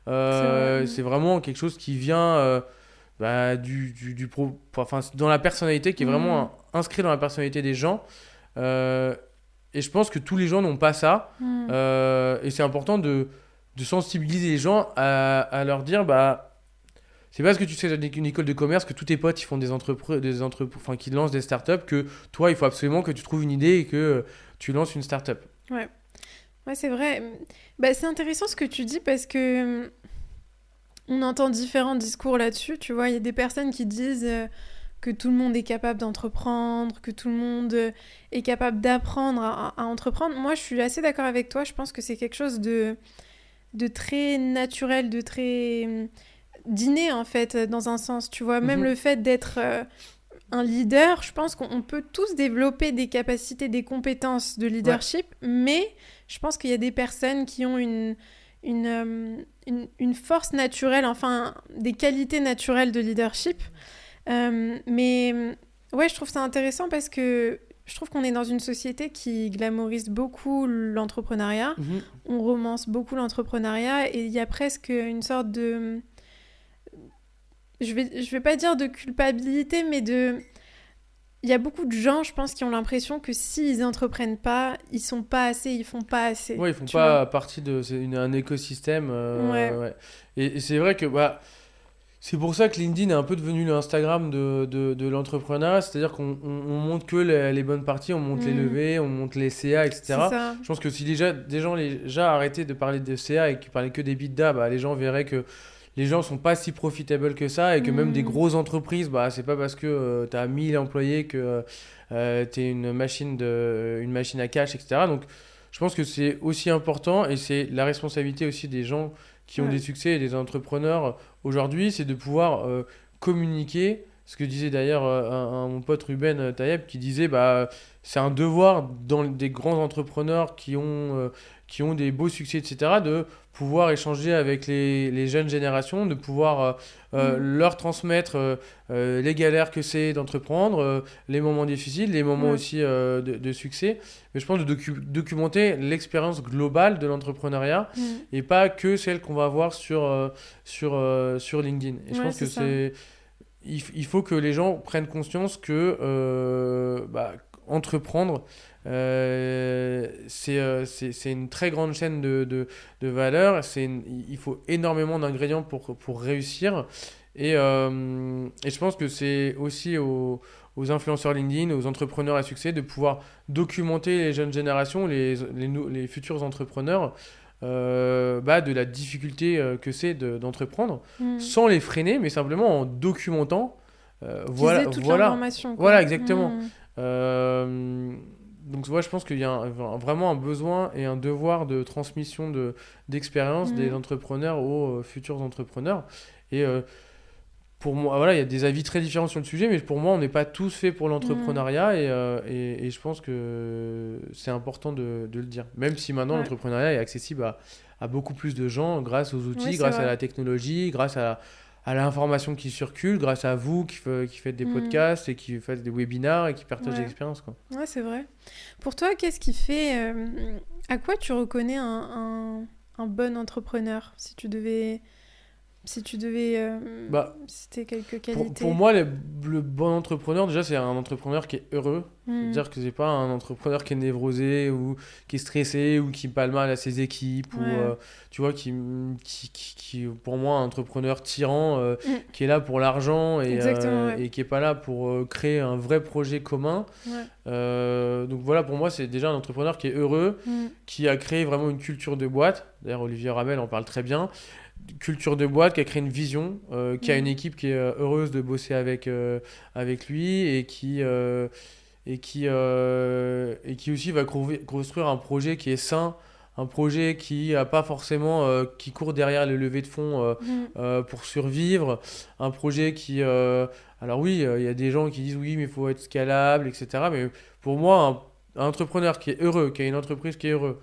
vrai.
C'est vraiment quelque chose qui vient enfin, dans la personnalité, qui est vraiment inscrit dans la personnalité des gens. Et je pense que tous les gens n'ont pas ça.
Mm.
Et c'est important de sensibiliser les gens à leur dire, c'est parce que tu sais dans une école de commerce que tous tes potes ils font enfin, qui lancent des startups, que toi il faut absolument que tu trouves une idée et que tu lances une startup.
Ouais. Ouais, c'est vrai. Bah, c'est intéressant ce que tu dis parce que on entend différents discours là-dessus. Tu vois, il y a des personnes qui disent que tout le monde est capable d'entreprendre, que tout le monde est capable d'apprendre à entreprendre. Moi, je suis assez d'accord avec toi. Je pense que c'est quelque chose de très naturel, de très d'inné en fait, dans un sens. Tu vois, même le fait d'être un leader, je pense qu'on peut tous développer des capacités, des compétences de leadership, mais je pense qu'il y a des personnes qui ont une force naturelle, enfin des qualités naturelles de leadership. Mais ouais, je trouve ça intéressant parce que je trouve qu'on est dans une société qui glamourise beaucoup l'entrepreneuriat. On romance beaucoup l'entrepreneuriat et il y a presque une sorte de... Je vais pas dire de culpabilité, mais il y a beaucoup de gens, je pense, qui ont l'impression que s'ils n'entreprennent pas, ils sont pas assez, ils font pas assez.
Ouais, ils font
tu
pas
vois.
partie un écosystème.
Ouais.
Ouais. Et c'est vrai que c'est pour ça que LinkedIn est un peu devenu l'Instagram de l'entrepreneuriat. C'est-à-dire qu'on montre que les bonnes parties, on montre les levées, on montre les CA, etc.
C'est ça.
Je pense que si des gens déjà arrêtaient de parler de CA et qu'ils parlaient que des EBITDA, les gens verraient que les gens sont pas si profitables que ça, et que même des grosses entreprises, c'est pas parce que tu as 1000 employés que tu es une machine à cash, etc. Donc je pense que c'est aussi important, et c'est la responsabilité aussi des gens qui ont des succès et des entrepreneurs aujourd'hui, c'est de pouvoir communiquer. Ce que disait d'ailleurs mon pote Ruben Tayeb, qui disait c'est un devoir dans des grands entrepreneurs qui ont des beaux succès, etc., de pouvoir échanger avec les jeunes générations, de pouvoir leur transmettre les galères que c'est d'entreprendre, les moments difficiles, les moments aussi de succès. Mais je pense de documenter l'expérience globale de l'entrepreneuriat et pas que celle qu'on va voir sur LinkedIn. Et je pense que il faut que les gens prennent conscience que entreprendre, c'est une très grande chaîne de valeur. Il faut énormément d'ingrédients pour réussir. Et je pense que c'est aussi aux influenceurs LinkedIn, aux entrepreneurs à succès, de pouvoir documenter les jeunes générations, les futurs entrepreneurs, de la difficulté que c'est d'entreprendre, sans les freiner, mais simplement en documentant.
Voilà, toute l'information, quoi.
Voilà, exactement. Donc je pense qu'il y a vraiment un besoin et un devoir de transmission d'expérience des entrepreneurs aux futurs entrepreneurs. Et pour moi, voilà, il y a des avis très différents sur le sujet, mais pour moi, on n'est pas tous faits pour l'entrepreneuriat et je pense que c'est important de le dire. Même si maintenant, l'entrepreneuriat est accessible à beaucoup plus de gens grâce aux outils, grâce à la technologie, grâce à l'information qui circule, grâce à vous qui faites des podcasts et qui faites des webinars et qui partagent des expériences, quoi.
Ouais, c'est vrai. Pour toi, qu'est-ce qui fait... à quoi tu reconnais un bon entrepreneur, si tu devais citer quelques qualités?
Pour moi, le bon entrepreneur, déjà, c'est un entrepreneur qui est heureux. C'est-à-dire que c'est pas un entrepreneur qui est névrosé ou qui est stressé ou qui parle mal à ses équipes ou tu vois qui pour moi un entrepreneur tyran qui est là pour l'argent et qui est pas là pour créer un vrai projet commun. Donc voilà, pour moi, c'est déjà un entrepreneur qui est heureux, qui a créé vraiment une culture de boîte. D'ailleurs, Olivier Ramel en parle très bien. Culture de boîte, qui a créé une vision, qui a une équipe qui est heureuse de bosser avec lui et qui aussi va construire un projet qui est sain, un projet qui a pas forcément qui court derrière les levées de fonds pour survivre, un projet qui alors oui, il y a des gens qui disent oui mais il faut être scalable, etc., mais pour moi un entrepreneur qui est heureux, qui a une entreprise qui est heureux,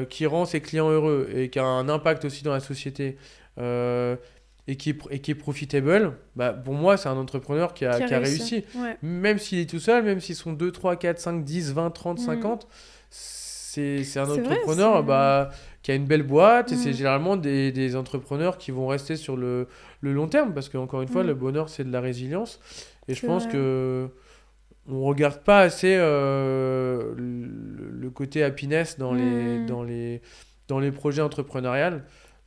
qui rend ses clients heureux et qui a un impact aussi dans la société, et qui est profitable, pour moi, c'est un entrepreneur qui a réussi.
Ouais.
Même s'il est tout seul, même s'ils sont 2, 3, 4, 5, 10, 20, 30, 50, c'est un entrepreneur qui a une belle boîte et c'est généralement des entrepreneurs qui vont rester sur le long terme parce qu'encore une fois, le bonheur, c'est de la résilience. Et je pense que on regarde pas assez le côté happiness dans les projets entrepreneuriaux.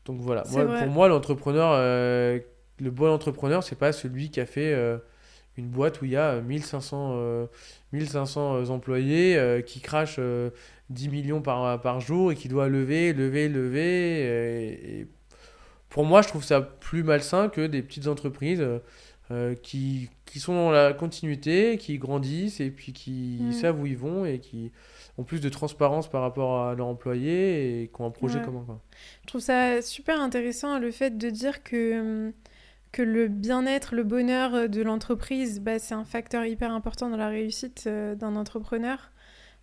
Donc voilà, pour moi, l'entrepreneur, le bon entrepreneur, c'est pas celui qui a fait une boîte où il y a 1500 employés qui crachent 10 millions par jour et qui doit lever. Et pour moi, je trouve ça plus malsain que des petites entreprises qui sont dans la continuité, qui grandissent et puis qui savent où ils vont et qui ont plus de transparence par rapport à leurs employés et qui ont un projet commun, quoi.
Je trouve ça super intéressant le fait de dire que le bien-être, le bonheur de l'entreprise, c'est un facteur hyper important dans la réussite d'un entrepreneur.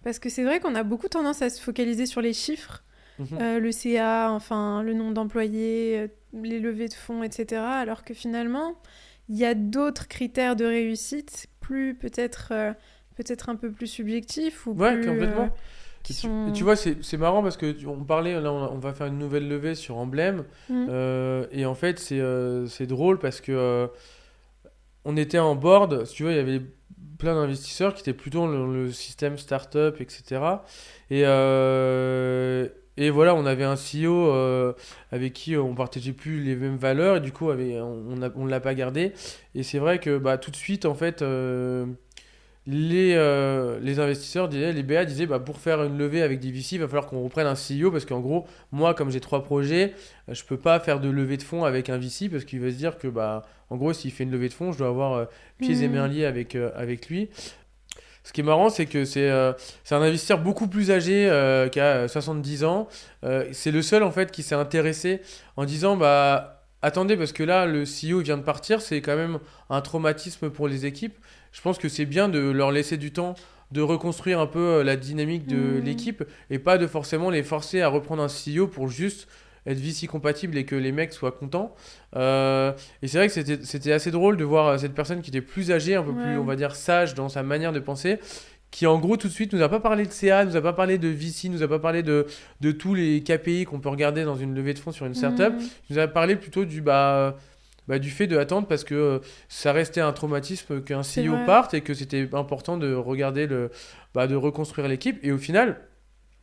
Parce que c'est vrai qu'on a beaucoup tendance à se focaliser sur les chiffres, le CA, enfin le nombre d'employés, les levées de fonds, etc. Alors que finalement, il y a d'autres critères de réussite, plus peut-être un peu plus subjectifs ou plus...
complètement. Tu vois, c'est marrant parce que on parlait, là on va faire une nouvelle levée sur Emblème et en fait c'est drôle parce que on était en board, si tu vois, il y avait plein d'investisseurs qui étaient plutôt dans le système startup, etc. Et voilà, on avait un CEO avec qui on partageait plus les mêmes valeurs et du coup on l'a pas gardé. Et c'est vrai que tout de suite en fait les investisseurs disaient, les BA disaient pour faire une levée avec des VC, il va falloir qu'on reprenne un CEO parce qu'en gros, moi comme j'ai 3 projets, je peux pas faire de levée de fonds avec un VC parce qu'il va se dire que en gros s'il fait une levée de fonds, je dois avoir pieds et mains liés avec lui. Ce qui est marrant, c'est que c'est un investisseur beaucoup plus âgé, qui a 70 ans. C'est le seul en fait qui s'est intéressé en disant attendez, parce que là, le CEO vient de partir, c'est quand même un traumatisme pour les équipes. Je pense que c'est bien de leur laisser du temps de reconstruire un peu la dynamique de l'équipe et pas de forcément les forcer à reprendre un CEO pour juste être VC compatible et que les mecs soient contents. Et c'est vrai que c'était assez drôle de voir cette personne qui était plus âgée, un peu plus, on va dire, sage dans sa manière de penser, qui en gros tout de suite nous a pas parlé de CA, nous a pas parlé de VC, nous a pas parlé de tous les KPI qu'on peut regarder dans une levée de fonds sur une startup. Il nous a parlé plutôt du fait de attendre parce que ça restait un traumatisme qu'un CEO parte et que c'était important de regarder de reconstruire l'équipe. Et au final,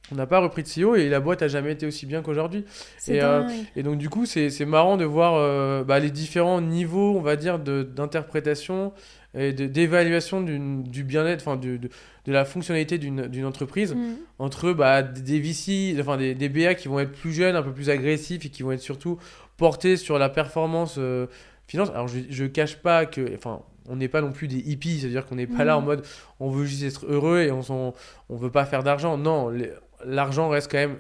on n'a pas repris de CEO et la boîte a jamais été aussi bien qu'aujourd'hui. Et donc du coup, c'est marrant de voir les différents niveaux, on va dire, d'interprétation et d'évaluation du bien-être, enfin de la fonctionnalité d'une entreprise entre des VC, enfin des BA qui vont être plus jeunes, un peu plus agressifs et qui vont être surtout portés sur la performance finance. Alors je cache pas que, enfin, on n'est pas non plus des hippies, c'est-à-dire qu'on n'est pas là en mode on veut juste être heureux et on veut pas faire d'argent. Non, l'argent reste quand même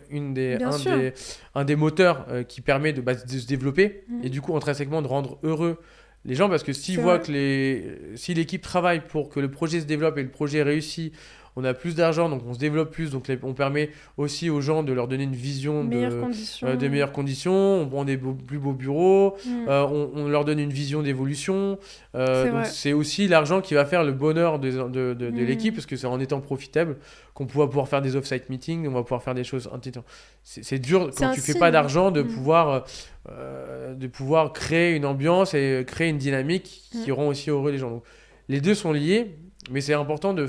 un des moteurs qui permet de se développer et du coup intrinsèquement de rendre heureux les gens, parce que s'ils voient si l'équipe travaille pour que le projet se développe et le projet réussit, on a plus d'argent, donc on se développe plus, donc on permet aussi aux gens de leur donner une vision des meilleures conditions, on prend des plus beaux bureaux, on leur donne une vision d'évolution. Donc c'est aussi l'argent qui va faire le bonheur de l'équipe, parce que c'est en étant profitable qu'on va pouvoir faire des off-site meetings, on va pouvoir faire des choses intelligentes. C'est dur quand tu fais pas d'argent de pouvoir créer une ambiance et créer une dynamique qui rend aussi heureux les gens. Donc, les deux sont liés. Mais c'est important de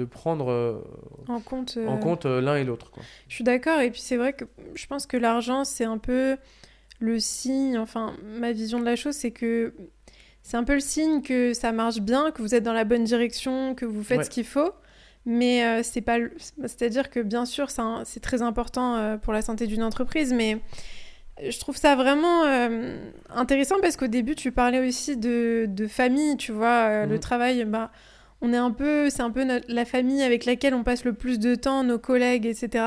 prendre en compte l'un et l'autre, quoi.
Je suis d'accord, et puis c'est vrai que je pense que l'argent, c'est un peu le signe, enfin, ma vision de la chose, c'est que c'est un peu le signe que ça marche bien, que vous êtes dans la bonne direction, que vous faites ce qu'il faut, mais c'est pas... C'est-à-dire que bien sûr, c'est très important pour la santé d'une entreprise, mais je trouve ça vraiment intéressant parce qu'au début, tu parlais aussi de famille, tu vois, le travail... c'est un peu la famille avec laquelle on passe le plus de temps, nos collègues, etc.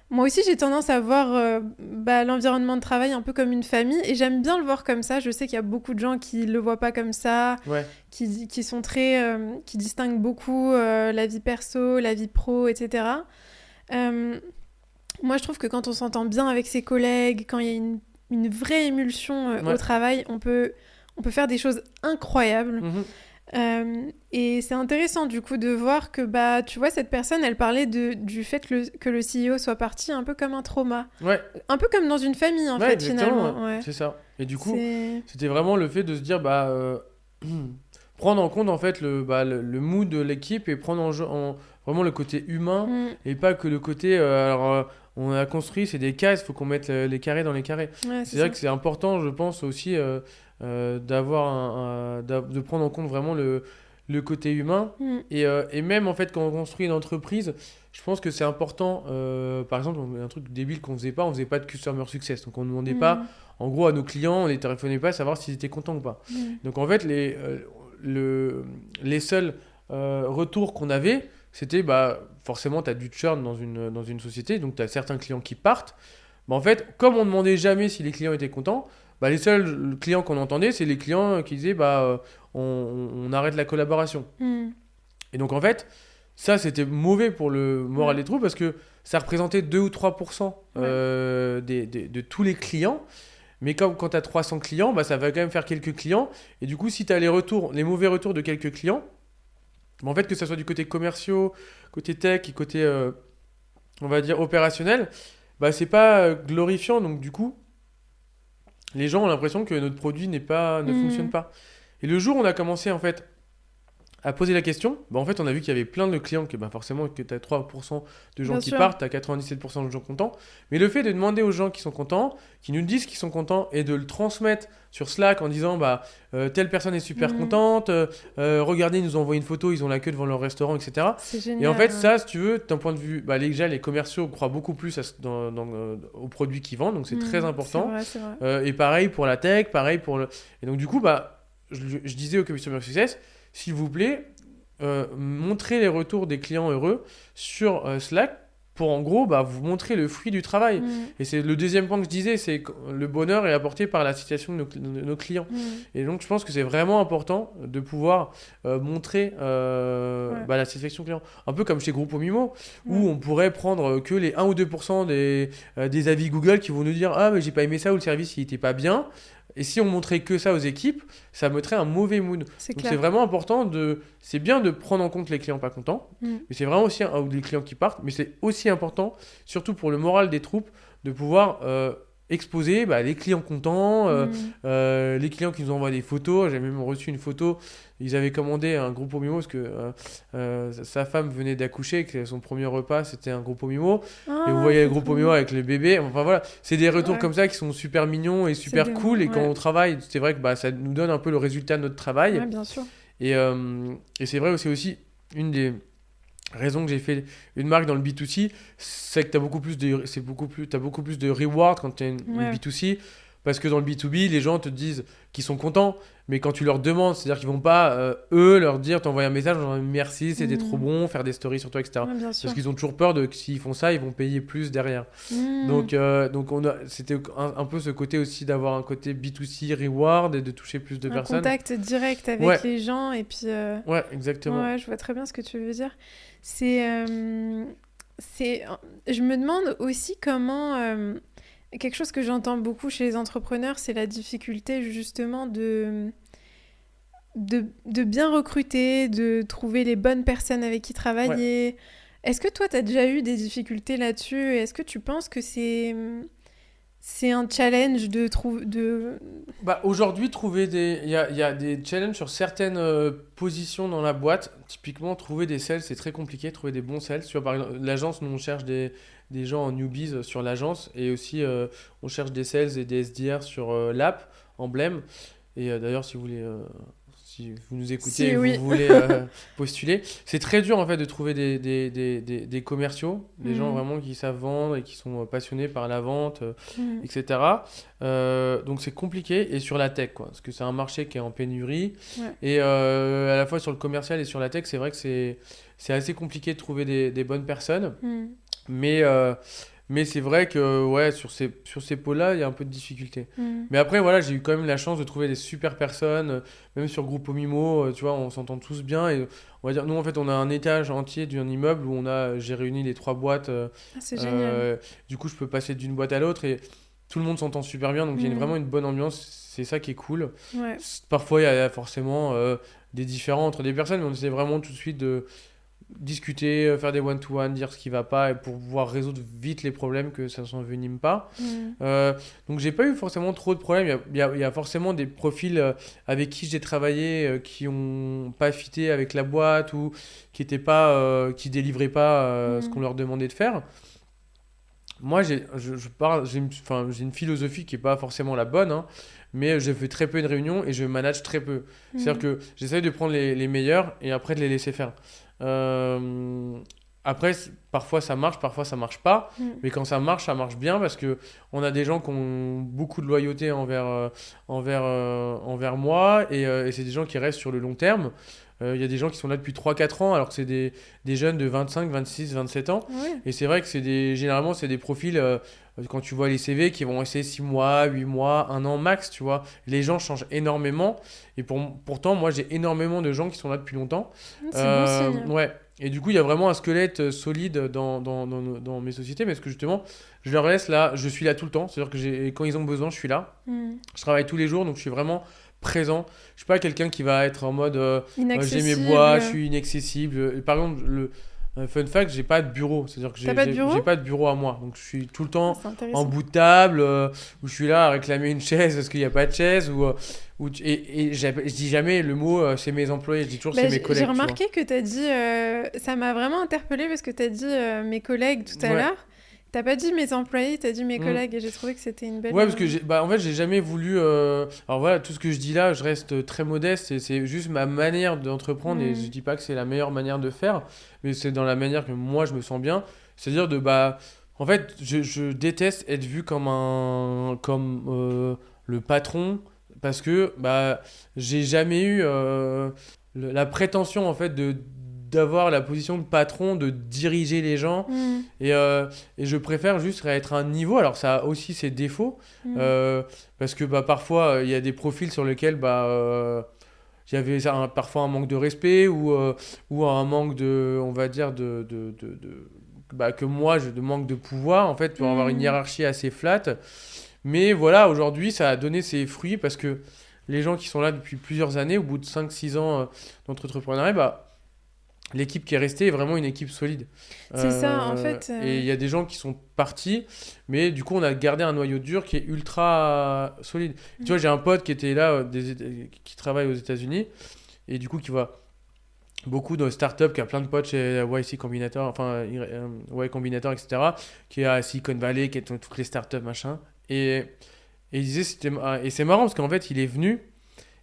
Moi aussi, j'ai tendance à voir l'environnement de travail un peu comme une famille, et j'aime bien le voir comme ça. Je sais qu'il y a beaucoup de gens qui le voient pas comme ça, qui sont qui distinguent beaucoup la vie perso, la vie pro, etc. Moi, je trouve que quand on s'entend bien avec ses collègues, quand il y a une vraie émulsion au travail, on peut faire des choses incroyables. Et c'est intéressant du coup de voir que tu vois, cette personne, elle parlait du fait que le CEO soit parti un peu comme un trauma, un peu comme dans une famille en fait, finalement.
C'est ça. Et du coup c'était vraiment le fait de se dire prendre en compte en fait le mood de l'équipe et prendre vraiment le côté humain et pas que le côté on a construit, c'est des cases, il faut qu'on mette les carrés dans les carrés. C'est vrai que c'est important, je pense aussi de prendre en compte vraiment le côté humain. Et même en fait quand on construit une entreprise, je pense que c'est important. Par exemple, un truc débile qu'on faisait pas de customer success, donc on ne demandait pas en gros à nos clients, on les téléphonait pas à savoir s'ils étaient contents ou pas. Donc en fait les seuls retours qu'on avait, c'était forcément tu as du churn dans une société, donc tu as certains clients qui partent. En fait, comme on ne demandait jamais si les clients étaient contents, les seuls clients qu'on entendait, c'est les clients qui disaient on arrête la collaboration. Et donc en fait, ça c'était mauvais pour le moral des troupes parce que ça représentait 2 ou 3% de tous les clients. Mais quand tu as 300 clients, ça va quand même faire quelques clients. Et du coup, si tu as les mauvais retours de quelques clients, en fait, que ce soit du côté commerciaux, côté tech et côté, on va dire, opérationnel, c'est pas glorifiant. Donc du coup, les gens ont l'impression que notre produit ne fonctionne pas. Et le jour où on a commencé en fait à poser la question, en fait on a vu qu'il y avait plein de clients que forcément que tu as 3% de gens qui partent, tu as 97% de gens contents. Mais le fait de demander aux gens qui sont contents, qui nous disent qu'ils sont contents et de le transmettre sur Slack en disant telle personne est super contente, regardez, ils nous ont envoyé une photo, ils ont la queue devant leur restaurant, etc.
C'est génial,
et en fait ça, si tu veux, d'un point de vue, les commerciaux croient beaucoup plus aux produits qu'ils vendent, donc c'est très important.
C'est vrai.
Et pareil pour la tech, pareil pour Et donc du coup, je disais au Customer Success, s'il vous plaît, montrez les retours des clients heureux sur Slack pour en gros vous montrer le fruit du travail. Et c'est le deuxième point que je disais, c'est que le bonheur est apporté par la situation de nos clients. Et donc je pense que c'est vraiment important de pouvoir montrer la satisfaction client. Un peu comme chez Grupo Mimo, où on pourrait prendre que les 1 ou 2% des avis Google qui vont nous dire « Ah, mais j'ai pas aimé ça » ou « Le service, il était pas bien ». Et si on montrait que ça aux équipes, ça mettrait un mauvais mood. Donc c'est vraiment important c'est bien de prendre en compte les clients pas contents, mais c'est vraiment aussi ou les clients qui partent, mais c'est aussi important, surtout pour le moral des troupes, de pouvoir exposer les clients contents, les clients qui nous envoient des photos. J'ai même reçu une photo, ils avaient commandé un Grupo Mimo parce que sa femme venait d'accoucher, que son premier repas c'était un Grupo Mimo, et vous voyez le Grupo Mimo avec le bébé, enfin voilà, c'est des retours comme ça qui sont super mignons et super cool, et quand on travaille, c'est vrai que ça nous donne un peu le résultat de notre travail.
Ouais, bien sûr.
Et c'est vrai, c'est aussi une des raison que j'ai fait une marque dans le B2C, c'est que tu as beaucoup plus de reward quand tu es une B2C, parce que dans le B2B, les gens te disent qu'ils sont contents, mais quand tu leur demandes, c'est-à-dire qu'ils vont pas, eux, leur dire, t'envoyer un message, genre merci, c'était trop bon, faire des stories sur toi, etc. Parce qu'ils ont toujours peur que s'ils font ça, ils vont payer plus derrière. Donc c'était un peu ce côté aussi d'avoir un côté B2C reward et de toucher plus de personnes.
Un contact direct avec les gens, et puis...
Ouais, exactement.
Ouais, je vois très bien ce que tu veux dire. Je me demande aussi comment... quelque chose que j'entends beaucoup chez les entrepreneurs, c'est la difficulté justement de bien recruter, de trouver les bonnes personnes avec qui travailler. Ouais. Est-ce que toi, tu as déjà eu des difficultés là-dessus ? Est-ce que tu penses que c'est un challenge de trouver...
Aujourd'hui, il y a des challenges sur certaines positions dans la boîte. Typiquement, trouver des sales, c'est très compliqué, trouver des bons sales. Tu vois, par exemple, l'agence, nous, on cherche des gens en newbies sur l'agence, et aussi on cherche des sales et des SDR sur l'app, Emblème. Et d'ailleurs, si vous voulez... si vous nous écoutez et vous voulez postuler, c'est très dur en fait de trouver des commerciaux, des gens vraiment qui savent vendre et qui sont passionnés par la vente, etc. Donc c'est compliqué, et sur la tech, parce que c'est un marché qui est en pénurie, et à la fois sur le commercial et sur la tech, c'est vrai que c'est assez compliqué de trouver des bonnes personnes, mais c'est vrai que sur ces pôles-là, il y a un peu de difficulté. Mais après, voilà, j'ai eu quand même la chance de trouver des super personnes, même sur Grupo Mimo, tu vois, on s'entend tous bien. Et on va dire, nous, en fait, on a un étage entier d'un immeuble où j'ai réuni les 3 boîtes.
C'est génial.
Du coup, je peux passer d'une boîte à l'autre et tout le monde s'entend super bien. Donc, il y a vraiment une bonne ambiance. C'est ça qui est cool. Ouais. Parfois, il y a forcément des différends entre des personnes, mais on essaie vraiment tout de suite de discuter, faire des one-to-one, dire ce qui va pas, et pour pouvoir résoudre vite les problèmes, que ça ne s'envenime pas. Donc j'ai pas eu forcément trop de problèmes. Il y a forcément des profils avec qui j'ai travaillé qui ont pas fité avec la boîte, ou qui délivraient pas ce qu'on leur demandait de faire. Moi, j'ai une philosophie qui est pas forcément la bonne, mais je fais très peu de réunions et je manage très peu. C'est-à-dire que j'essaye de prendre les meilleurs et après de les laisser faire. Après, parfois ça marche pas, mais quand ça marche bien, parce que on a des gens qui ont beaucoup de loyauté envers moi, et c'est des gens qui restent sur le long terme. Il y a des gens qui sont là depuis 3-4 ans, alors que c'est des jeunes de 25, 26, 27 ans. Et c'est vrai que généralement, c'est des profils, quand tu vois les CV, qui vont rester 6 mois, 8 mois, 1 an max, tu vois. Les gens changent énormément. Et pourtant, moi, j'ai énormément de gens qui sont là depuis longtemps.
C'est bon signe.
Ouais. Et du coup, il y a vraiment un squelette solide dans mes sociétés, parce que justement, je leur laisse là, je suis là tout le temps. C'est-à-dire que quand ils ont besoin, je suis là. Je travaille tous les jours, donc je suis vraiment présent. Je suis pas quelqu'un qui va être en mode j'ai mes bois, je suis inaccessible. Par exemple, le fun fact, j'ai pas de bureau. C'est-à-dire que j'ai pas de bureau à moi. Donc je suis tout le temps en bout de table, où je suis là à réclamer une chaise parce qu'il n'y a pas de chaise, et je dis jamais le mot c'est mes employés, je dis toujours c'est mes collègues.
J'ai remarqué que tu as dit, ça m'a vraiment interpellée, parce que tu as dit mes collègues tout à l'heure. T'as pas dit mes employés, t'as dit mes collègues, et j'ai trouvé que c'était une belle...
Ouais, parce que en fait, j'ai jamais voulu... Alors voilà, tout ce que je dis là, je reste très modeste, et c'est juste ma manière d'entreprendre, et je dis pas que c'est la meilleure manière de faire, mais c'est dans la manière que moi, je me sens bien. C'est-à-dire en fait, je déteste être vu comme le patron, parce que j'ai jamais eu la prétention, en fait, d'avoir la position de patron, de diriger les gens. Et je préfère juste être à un niveau. Alors, ça a aussi ses défauts. Parce que parfois, il y a des profils sur lesquels il y avait parfois un manque de respect ou un manque de, on va dire, que moi, de manque de pouvoir, en fait, pour avoir une hiérarchie assez flat. Mais voilà, aujourd'hui, ça a donné ses fruits parce que les gens qui sont là depuis plusieurs années, au bout de 5-6 ans d'entrepreneuriat, l'équipe qui est restée est vraiment une équipe solide.
C'est ça, en fait.
Et il y a des gens qui sont partis, mais du coup, on a gardé un noyau dur qui est ultra solide. Tu vois, j'ai un pote qui était là, qui travaille aux États-Unis, et du coup, qui va beaucoup dans les startups, qui a plein de potes chez YC Combinator, enfin, Y Combinator, etc., qui est à Silicon Valley, qui est dans toutes les startups, machin. Et il disait, et c'est marrant, parce qu'en fait, il est venu.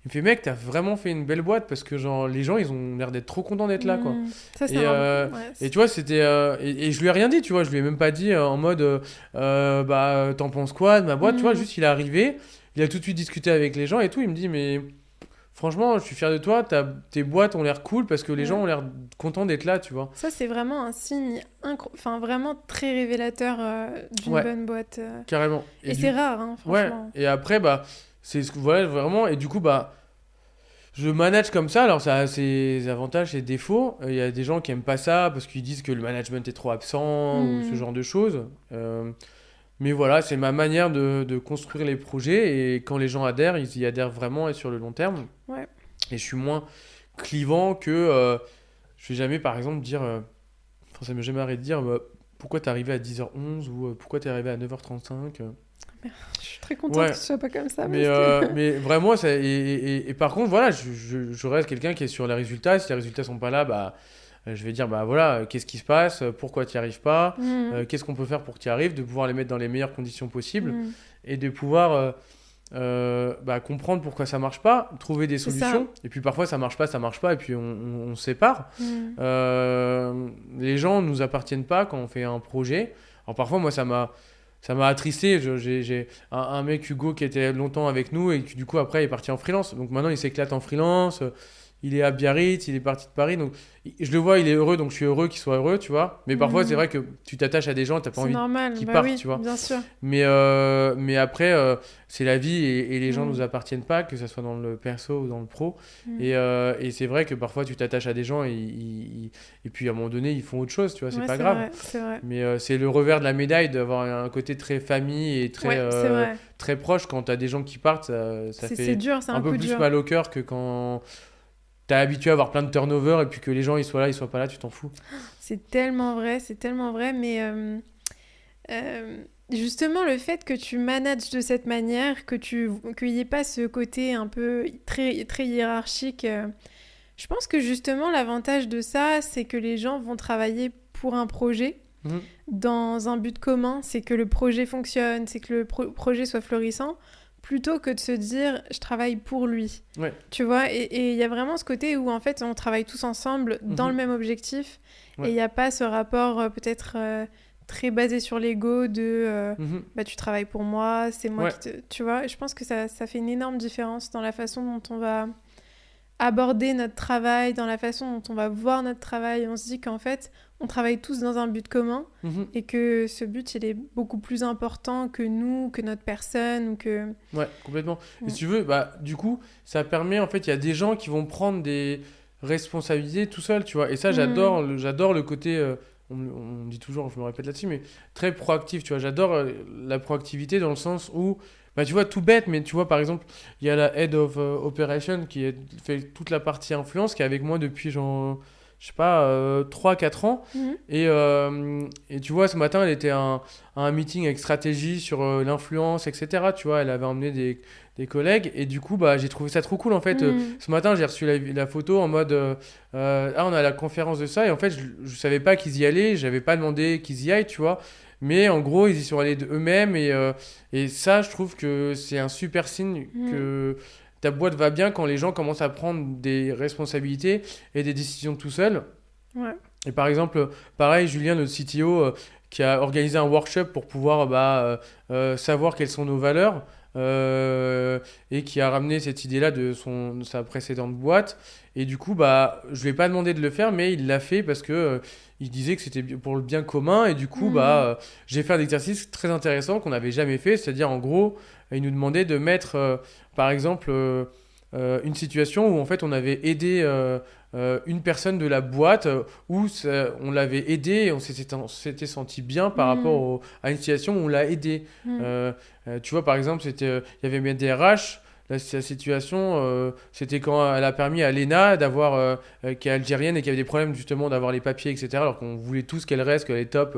Il me fait, mec, t'as vraiment fait une belle boîte parce que genre, les gens, ils ont l'air d'être trop contents d'être là, quoi.
Ça, c'est
et tu vois, c'était... et je lui ai rien dit, tu vois. Je lui ai même pas dit en mode, t'en penses quoi de ma boîte, tu vois. Juste, il est arrivé, il a tout de suite discuté avec les gens et tout. Il me dit, mais franchement, je suis fier de toi. Tes boîtes ont l'air cool parce que les gens ont l'air contents d'être là, tu vois.
Ça, c'est vraiment un signe vraiment très révélateur d'une bonne boîte.
Carrément.
Et c'est rare, hein, franchement.
Ouais. Et après, c'est voilà, vraiment. Et du coup, je manage comme ça. Alors, ça a ses avantages, ses défauts. Il y a des gens qui aiment pas ça parce qu'ils disent que le management est trop absent ou ce genre de choses. Mais voilà, c'est ma manière de construire les projets. Et quand les gens adhèrent, ils y adhèrent vraiment et sur le long terme.
Ouais.
Et je suis moins clivant que je vais jamais, par exemple, dire... ça m'est jamais arrêté de dire pourquoi t'es arrivé à 10h11 ou pourquoi t'es arrivé à 9h35.
Je suis très contente que ce soit pas comme ça.
Mais vraiment, ça, et par contre, voilà, je reste quelqu'un qui est sur les résultats. Si les résultats sont pas là, je vais dire, voilà, qu'est-ce qui se passe, pourquoi tu n'y arrives pas, qu'est-ce qu'on peut faire pour que tu y arrives, de pouvoir les mettre dans les meilleures conditions possibles et de pouvoir comprendre pourquoi ça marche pas, trouver des solutions. Et puis parfois, ça marche pas, et puis on se sépare. Les gens nous appartiennent pas quand on fait un projet. Alors parfois, moi, ça m'a attristé. J'ai un mec, Hugo, qui était longtemps avec nous et qui du coup après est parti en freelance. Donc maintenant il s'éclate en freelance, il est à Biarritz, il est parti de Paris. Donc je le vois, il est heureux, donc je suis heureux qu'il soit heureux, tu vois. Mais parfois c'est vrai que tu t'attaches à des gens, t'as pas envie qu'ils partent, tu vois.
Bien sûr.
Mais après c'est la vie et les gens nous appartiennent pas, que ce soit dans le perso ou dans le pro. Et c'est vrai que parfois tu t'attaches à des gens et puis à un moment donné ils font autre chose, tu vois, c'est pas grave.
C'est vrai.
Mais c'est le revers de la médaille d'avoir un côté très famille et très proche. Quand t'as des gens qui partent, ça fait
c'est dur, c'est
un peu plus
dur.
mal au cœur que quand t'es habitué à avoir plein de turnover et puis que les gens ils soient là, ils soient pas là, tu t'en fous.
C'est tellement vrai, mais justement le fait que tu manages de cette manière, qu'il n'y ait pas ce côté un peu très, très hiérarchique, je pense que justement l'avantage de ça, c'est que les gens vont travailler pour un projet dans un but commun, c'est que le projet fonctionne, c'est que le projet soit florissant, plutôt que de se dire je travaille pour lui.
Ouais.
Tu vois, et il y a vraiment ce côté où en fait on travaille tous ensemble dans le même objectif et il n'y a pas ce rapport peut-être très basé sur l'ego de tu travailles pour moi, c'est moi qui te... Tu vois, et je pense que ça fait une énorme différence dans la façon dont on va aborder notre travail, dans la façon dont on va voir notre travail. On se dit qu'en fait on travaille tous dans un but commun et que ce but il est beaucoup plus important que nous, que notre personne ou que...
Ouais, complètement. Et si tu veux, du coup ça permet, en fait il y a des gens qui vont prendre des responsabilités tout seuls, tu vois, et ça j'adore le côté on dit toujours, je me répète là-dessus, mais très proactif, tu vois, j'adore la proactivité dans le sens où tu vois, tout bête, mais tu vois, par exemple, il y a la Head of Operation qui fait toute la partie influence, qui est avec moi depuis genre, je sais pas, 3-4 ans. Et tu vois, ce matin, elle était à un meeting avec stratégie sur l'influence, etc. Tu vois, elle avait emmené des collègues. Et du coup, j'ai trouvé ça trop cool, en fait. Ce matin, j'ai reçu la photo en mode, on a la conférence de ça. Et en fait, je savais pas qu'ils y allaient. J'avais pas demandé qu'ils y aillent, tu vois. Mais en gros, ils y sont allés d'eux-mêmes. Et ça, je trouve que c'est un super signe que ta boîte va bien quand les gens commencent à prendre des responsabilités et des décisions tout seuls.
Ouais.
Et par exemple, pareil, Julien, notre CTO, qui a organisé un workshop pour pouvoir savoir quelles sont nos valeurs. et qui a ramené cette idée-là de sa précédente boîte. Et du coup, bah, je lui ai pas demandé de le faire, mais il l'a fait parce que il disait que c'était pour le bien commun. Et du coup, j'ai fait un exercice très intéressant qu'on n'avait jamais fait. C'est-à-dire, en gros, il nous demandait de mettre, par exemple, une situation où en fait on avait aidé une personne de la boîte où on l'avait aidé et on s'était senti bien par rapport à une situation où on l'a aidé. Tu vois, par exemple, il y avait mes DRH. La situation, c'était quand elle a permis à Léna d'avoir, qui est algérienne et qui avait des problèmes justement d'avoir les papiers, etc. Alors qu'on voulait tous qu'elle reste, qu'elle est top.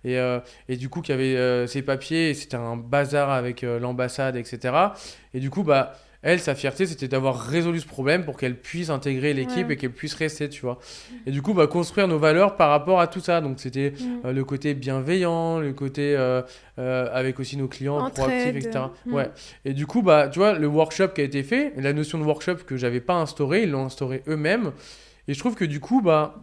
Et du coup, qu'il y avait ses papiers et c'était un bazar avec l'ambassade, etc. Et du coup, bah, elle, sa fierté, c'était d'avoir résolu ce problème pour qu'elle puisse intégrer l'équipe et qu'elle puisse rester, tu vois. Et du coup, bah, construire nos valeurs par rapport à tout ça. Donc, c'était le côté bienveillant, le côté avec aussi nos clients proactifs, etc. Ouais. Et du coup, bah, tu vois, le workshop qui a été fait, la notion de workshop que j'avais pas instaurée, ils l'ont instauré eux-mêmes. Et je trouve que du coup, bah,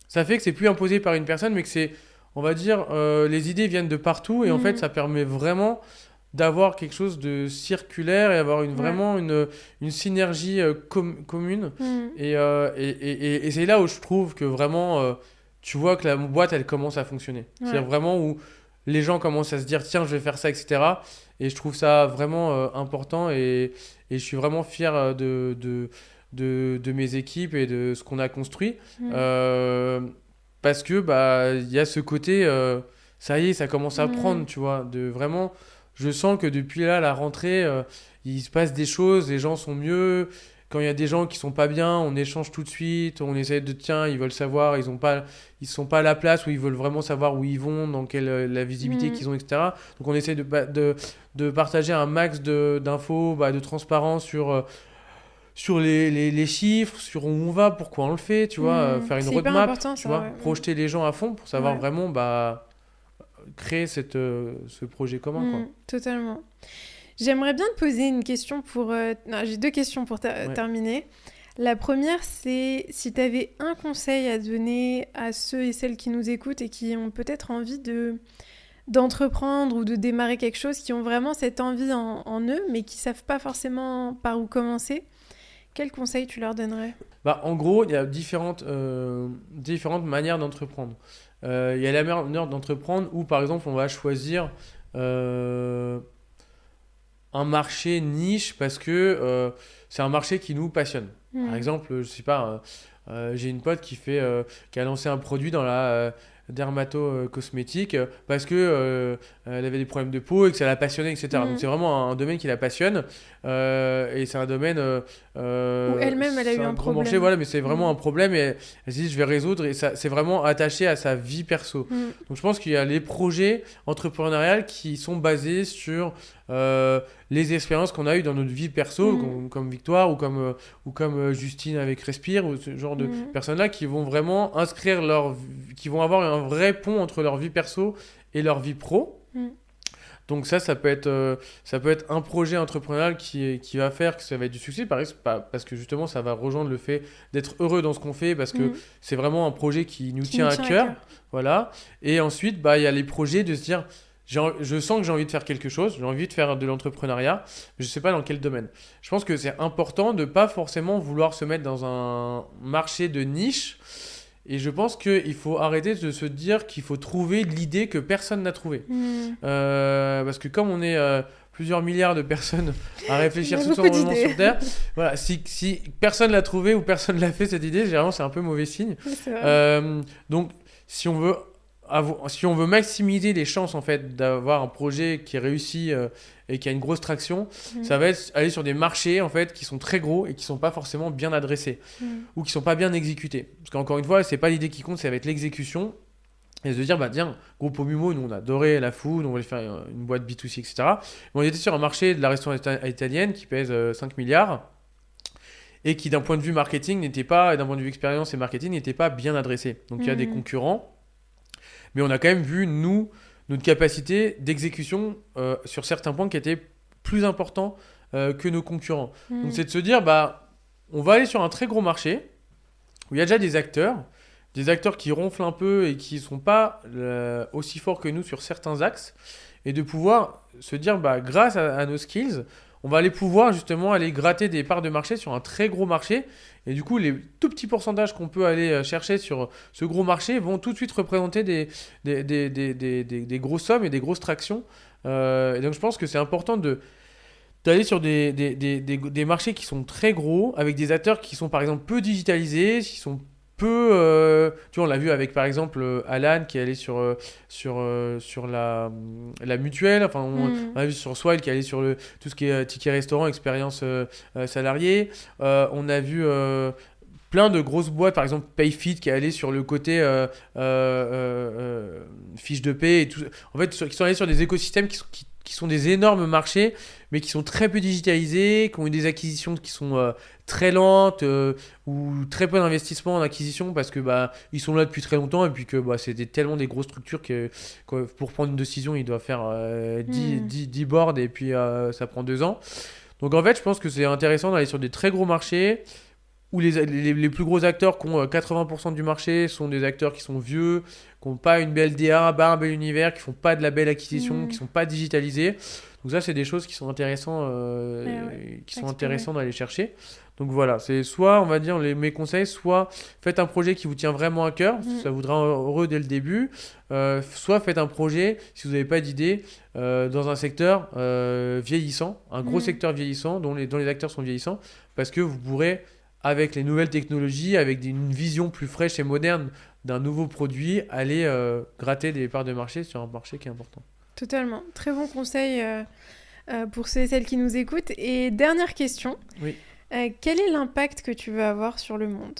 ça fait que c'est plus imposé par une personne, mais que c'est, on va dire, les idées viennent de partout. Et en fait, ça permet vraiment d'avoir quelque chose de circulaire et avoir vraiment une synergie commune. Et c'est là où je trouve que vraiment, tu vois que la boîte, elle commence à fonctionner. C'est vraiment où les gens commencent à se dire, tiens, je vais faire ça, etc. Et je trouve ça vraiment important et je suis vraiment fier de mes équipes et de ce qu'on a construit. Parce que, bah, il y a ce côté, ça y est, ça commence à prendre, tu vois, de vraiment... Je sens que depuis là, la rentrée, il se passe des choses, les gens sont mieux. Quand il y a des gens qui sont pas bien, on échange tout de suite, on essaie de, tiens, ils veulent savoir, ils sont pas à la place où ils veulent vraiment savoir où ils vont, dans quelle la visibilité qu'ils ont, etc. Donc on essaie de partager un max d'infos, de transparence sur les chiffres, sur où on va, pourquoi on le fait, tu vois, faire une roadmap, tu vois, projeter les gens à fond pour savoir vraiment, créer ce projet commun, quoi.
Totalement. J'aimerais bien te poser une question j'ai 2 questions pour terminer. La première, c'est si tu avais un conseil à donner à ceux et celles qui nous écoutent et qui ont peut-être envie d'entreprendre ou de démarrer quelque chose, qui ont vraiment cette envie en eux, mais qui savent pas forcément par où commencer, quel conseil tu leur donnerais ?
En gros, il y a différentes manières d'entreprendre. Il y a la manière d'entreprendre où, par exemple, on va choisir un marché niche parce que c'est un marché qui nous passionne. Par exemple, je sais pas, j'ai une pote qui a lancé un produit dans la dermato-cosmétique parce que elle avait des problèmes de peau et que ça la passionnait, etc. Donc c'est vraiment un domaine qui la passionne et c'est un domaine où
elle-même elle a eu un problème.
Marché, voilà, mais c'est vraiment un problème et elle s'est dit je vais résoudre et ça c'est vraiment attaché à sa vie perso. Donc je pense qu'il y a les projets entrepreneuriaux qui sont basés sur les expériences qu'on a eues dans notre vie perso, comme Victoire ou comme Justine avec Respire, ou ce genre de personnes-là qui vont vraiment qui vont avoir un vrai pont entre leur vie perso et leur vie pro. Donc ça peut être un projet entrepreneurial qui va faire que ça va être du succès, parce que justement ça va rejoindre le fait d'être heureux dans ce qu'on fait, parce que c'est vraiment un projet qui nous tient à cœur. Voilà. Et ensuite, il y a les projets de se dire... Je sens que j'ai envie de faire quelque chose, j'ai envie de faire de l'entrepreneuriat, mais je ne sais pas dans quel domaine. Je pense que c'est important de ne pas forcément vouloir se mettre dans un marché de niche. Et je pense qu'il faut arrêter de se dire qu'il faut trouver l'idée que personne n'a trouvée. Parce que comme on est plusieurs milliards de personnes à réfléchir tout ensemble sur Terre, voilà, si personne l'a trouvée ou personne l'a fait cette idée, généralement c'est un peu mauvais signe. Donc si on veut maximiser les chances en fait d'avoir un projet qui est réussi et qui a une grosse traction, ça va être aller sur des marchés en fait qui sont très gros et qui sont pas forcément bien adressés ou qui sont pas bien exécutés. Parce qu'encore une fois, c'est pas l'idée qui compte, c'est avec l'exécution. Et de dire, tiens, Groupe Mumo, nous on a adoré la food, on voulait faire une boîte B2C, etc. Mais on était sur un marché de la restauration italienne qui pèse 5 milliards et qui d'un point de vue marketing d'un point de vue expérience et marketing n'était pas bien adressé. Donc il y a des concurrents. Mais on a quand même vu, nous, notre capacité d'exécution sur certains points qui étaient plus importants que nos concurrents. Donc c'est de se dire, on va aller sur un très gros marché où il y a déjà des acteurs, des acteurs qui ronflent un peu et qui sont pas aussi forts que nous sur certains axes, et de pouvoir se dire, bah, grâce à nos skills, on va aller pouvoir justement aller gratter des parts de marché sur un très gros marché. Et du coup, les tout petits pourcentages qu'on peut aller chercher sur ce gros marché vont tout de suite représenter des grosses sommes et des grosses tractions. Et donc, je pense que c'est important d'aller sur des marchés qui sont très gros, avec des acteurs qui sont par exemple peu digitalisés, qui sont peu... tu vois, on l'a vu avec par exemple Alan qui est allé sur la mutuelle, enfin on a vu sur Swile qui est allé sur tout ce qui est ticket restaurant, expérience salariée. On a vu plein de grosses boîtes, par exemple Payfit qui est allé sur le côté fiche de paie et tout. En fait, qui sont allés sur des écosystèmes qui sont des énormes marchés, mais qui sont très peu digitalisés, qui ont eu des acquisitions qui sont très lentes ou très peu d'investissement en acquisition parce que bah, ils sont là depuis très longtemps et puis que bah, c'est tellement des grosses structures que pour prendre une décision, ils doivent faire 10 boards et puis ça prend 2 ans. Donc en fait, je pense que c'est intéressant d'aller sur des très gros marchés où les plus gros acteurs qui ont 80% du marché sont des acteurs qui sont vieux, qui n'ont pas une belle DA, pas un bel univers, qui ne font pas de la belle acquisition, qui ne sont pas digitalisés. Donc ça, c'est des choses qui sont intéressantes, d'aller chercher. Donc voilà, c'est soit, on va dire, mes conseils, soit faites un projet qui vous tient vraiment à cœur, ça vous rend heureux dès le début, soit faites un projet, si vous n'avez pas d'idée, dans un secteur vieillissant, un gros secteur vieillissant, dont les acteurs sont vieillissants, parce que vous pourrez, avec les nouvelles technologies, avec une vision plus fraîche et moderne d'un nouveau produit, aller gratter des parts de marché sur un marché qui est important.
Totalement. Très bon conseil pour ceux et celles qui nous écoutent. Et dernière question.
Oui.
Quel est l'impact que tu veux avoir sur le monde ?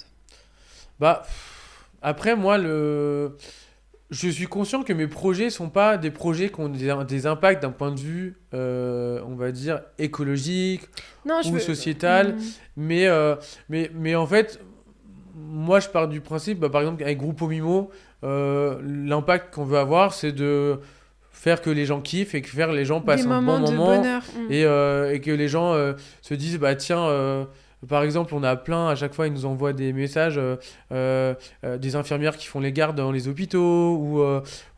Bah, après, moi, je suis conscient que mes projets ne sont pas des projets qui ont des impacts d'un point de vue, on va dire, écologique ou sociétal. Mais en fait, moi, je pars du principe, bah, par exemple, avec Grupo Mimo, l'impact qu'on veut avoir, c'est de faire que les gens kiffent et que faire les gens passent un bon moment et que les gens se disent, bah tiens... par exemple, on a plein, à chaque fois, ils nous envoient des messages des infirmières qui font les gardes dans les hôpitaux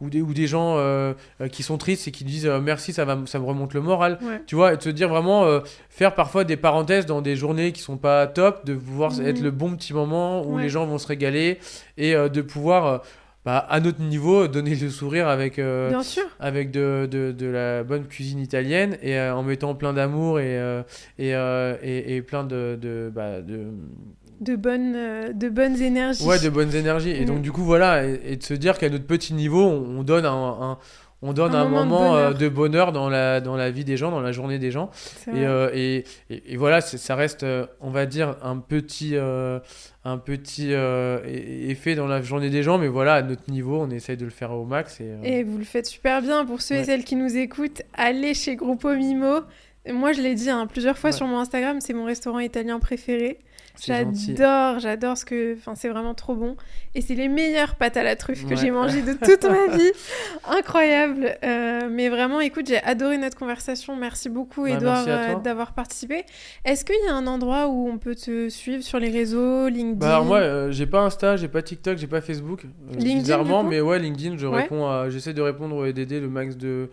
ou des gens qui sont tristes et qui disent merci, ça me remonte le moral. Ouais. Tu vois, et de se dire vraiment faire parfois des parenthèses dans des journées qui sont pas top, de pouvoir être le bon petit moment où les gens vont se régaler et de pouvoir... à notre niveau, donner le sourire avec de la bonne cuisine italienne et en mettant plein d'amour et plein de
bonnes énergies.
Ouais, de bonnes énergies. Et donc, du coup, voilà, et de se dire qu'à notre petit niveau, on donne un moment de bonheur dans la vie des gens, dans la journée des gens. Et voilà, ça reste, on va dire, un petit effet dans la journée des gens. Mais voilà, à notre niveau, on essaye de le faire au max.
Et vous le faites super bien. Pour ceux et celles qui nous écoutent, allez chez Grupo Mimo. Moi, je l'ai dit plusieurs fois sur mon Instagram, c'est mon restaurant italien préféré. J'adore c'est vraiment trop bon. Et c'est les meilleures pâtes à la truffe que j'ai mangées de toute ma vie. Incroyable. Mais vraiment, écoute, j'ai adoré notre conversation. Merci beaucoup, Edouard, d'avoir participé. Est-ce qu'il y a un endroit où on peut te suivre sur les réseaux, LinkedIn ?
Alors moi, j'ai pas Insta, j'ai pas TikTok, j'ai pas Facebook.
LinkedIn,
bizarrement, mais LinkedIn, j'essaie de répondre et d'aider le max de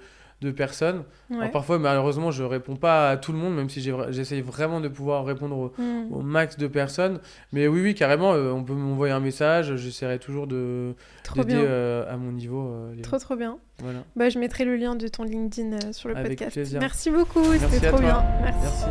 personnes. Alors, parfois, malheureusement, je réponds pas à tout le monde, même si j'essaye vraiment de pouvoir répondre au max de personnes. Mais oui, carrément, on peut m'envoyer un message. J'essaierai toujours d'aider à mon niveau.
Trop bien.
Voilà.
Je mettrai le lien de ton LinkedIn sur le
Avec
podcast.
Plaisir.
Merci beaucoup, c'était trop bien. Merci.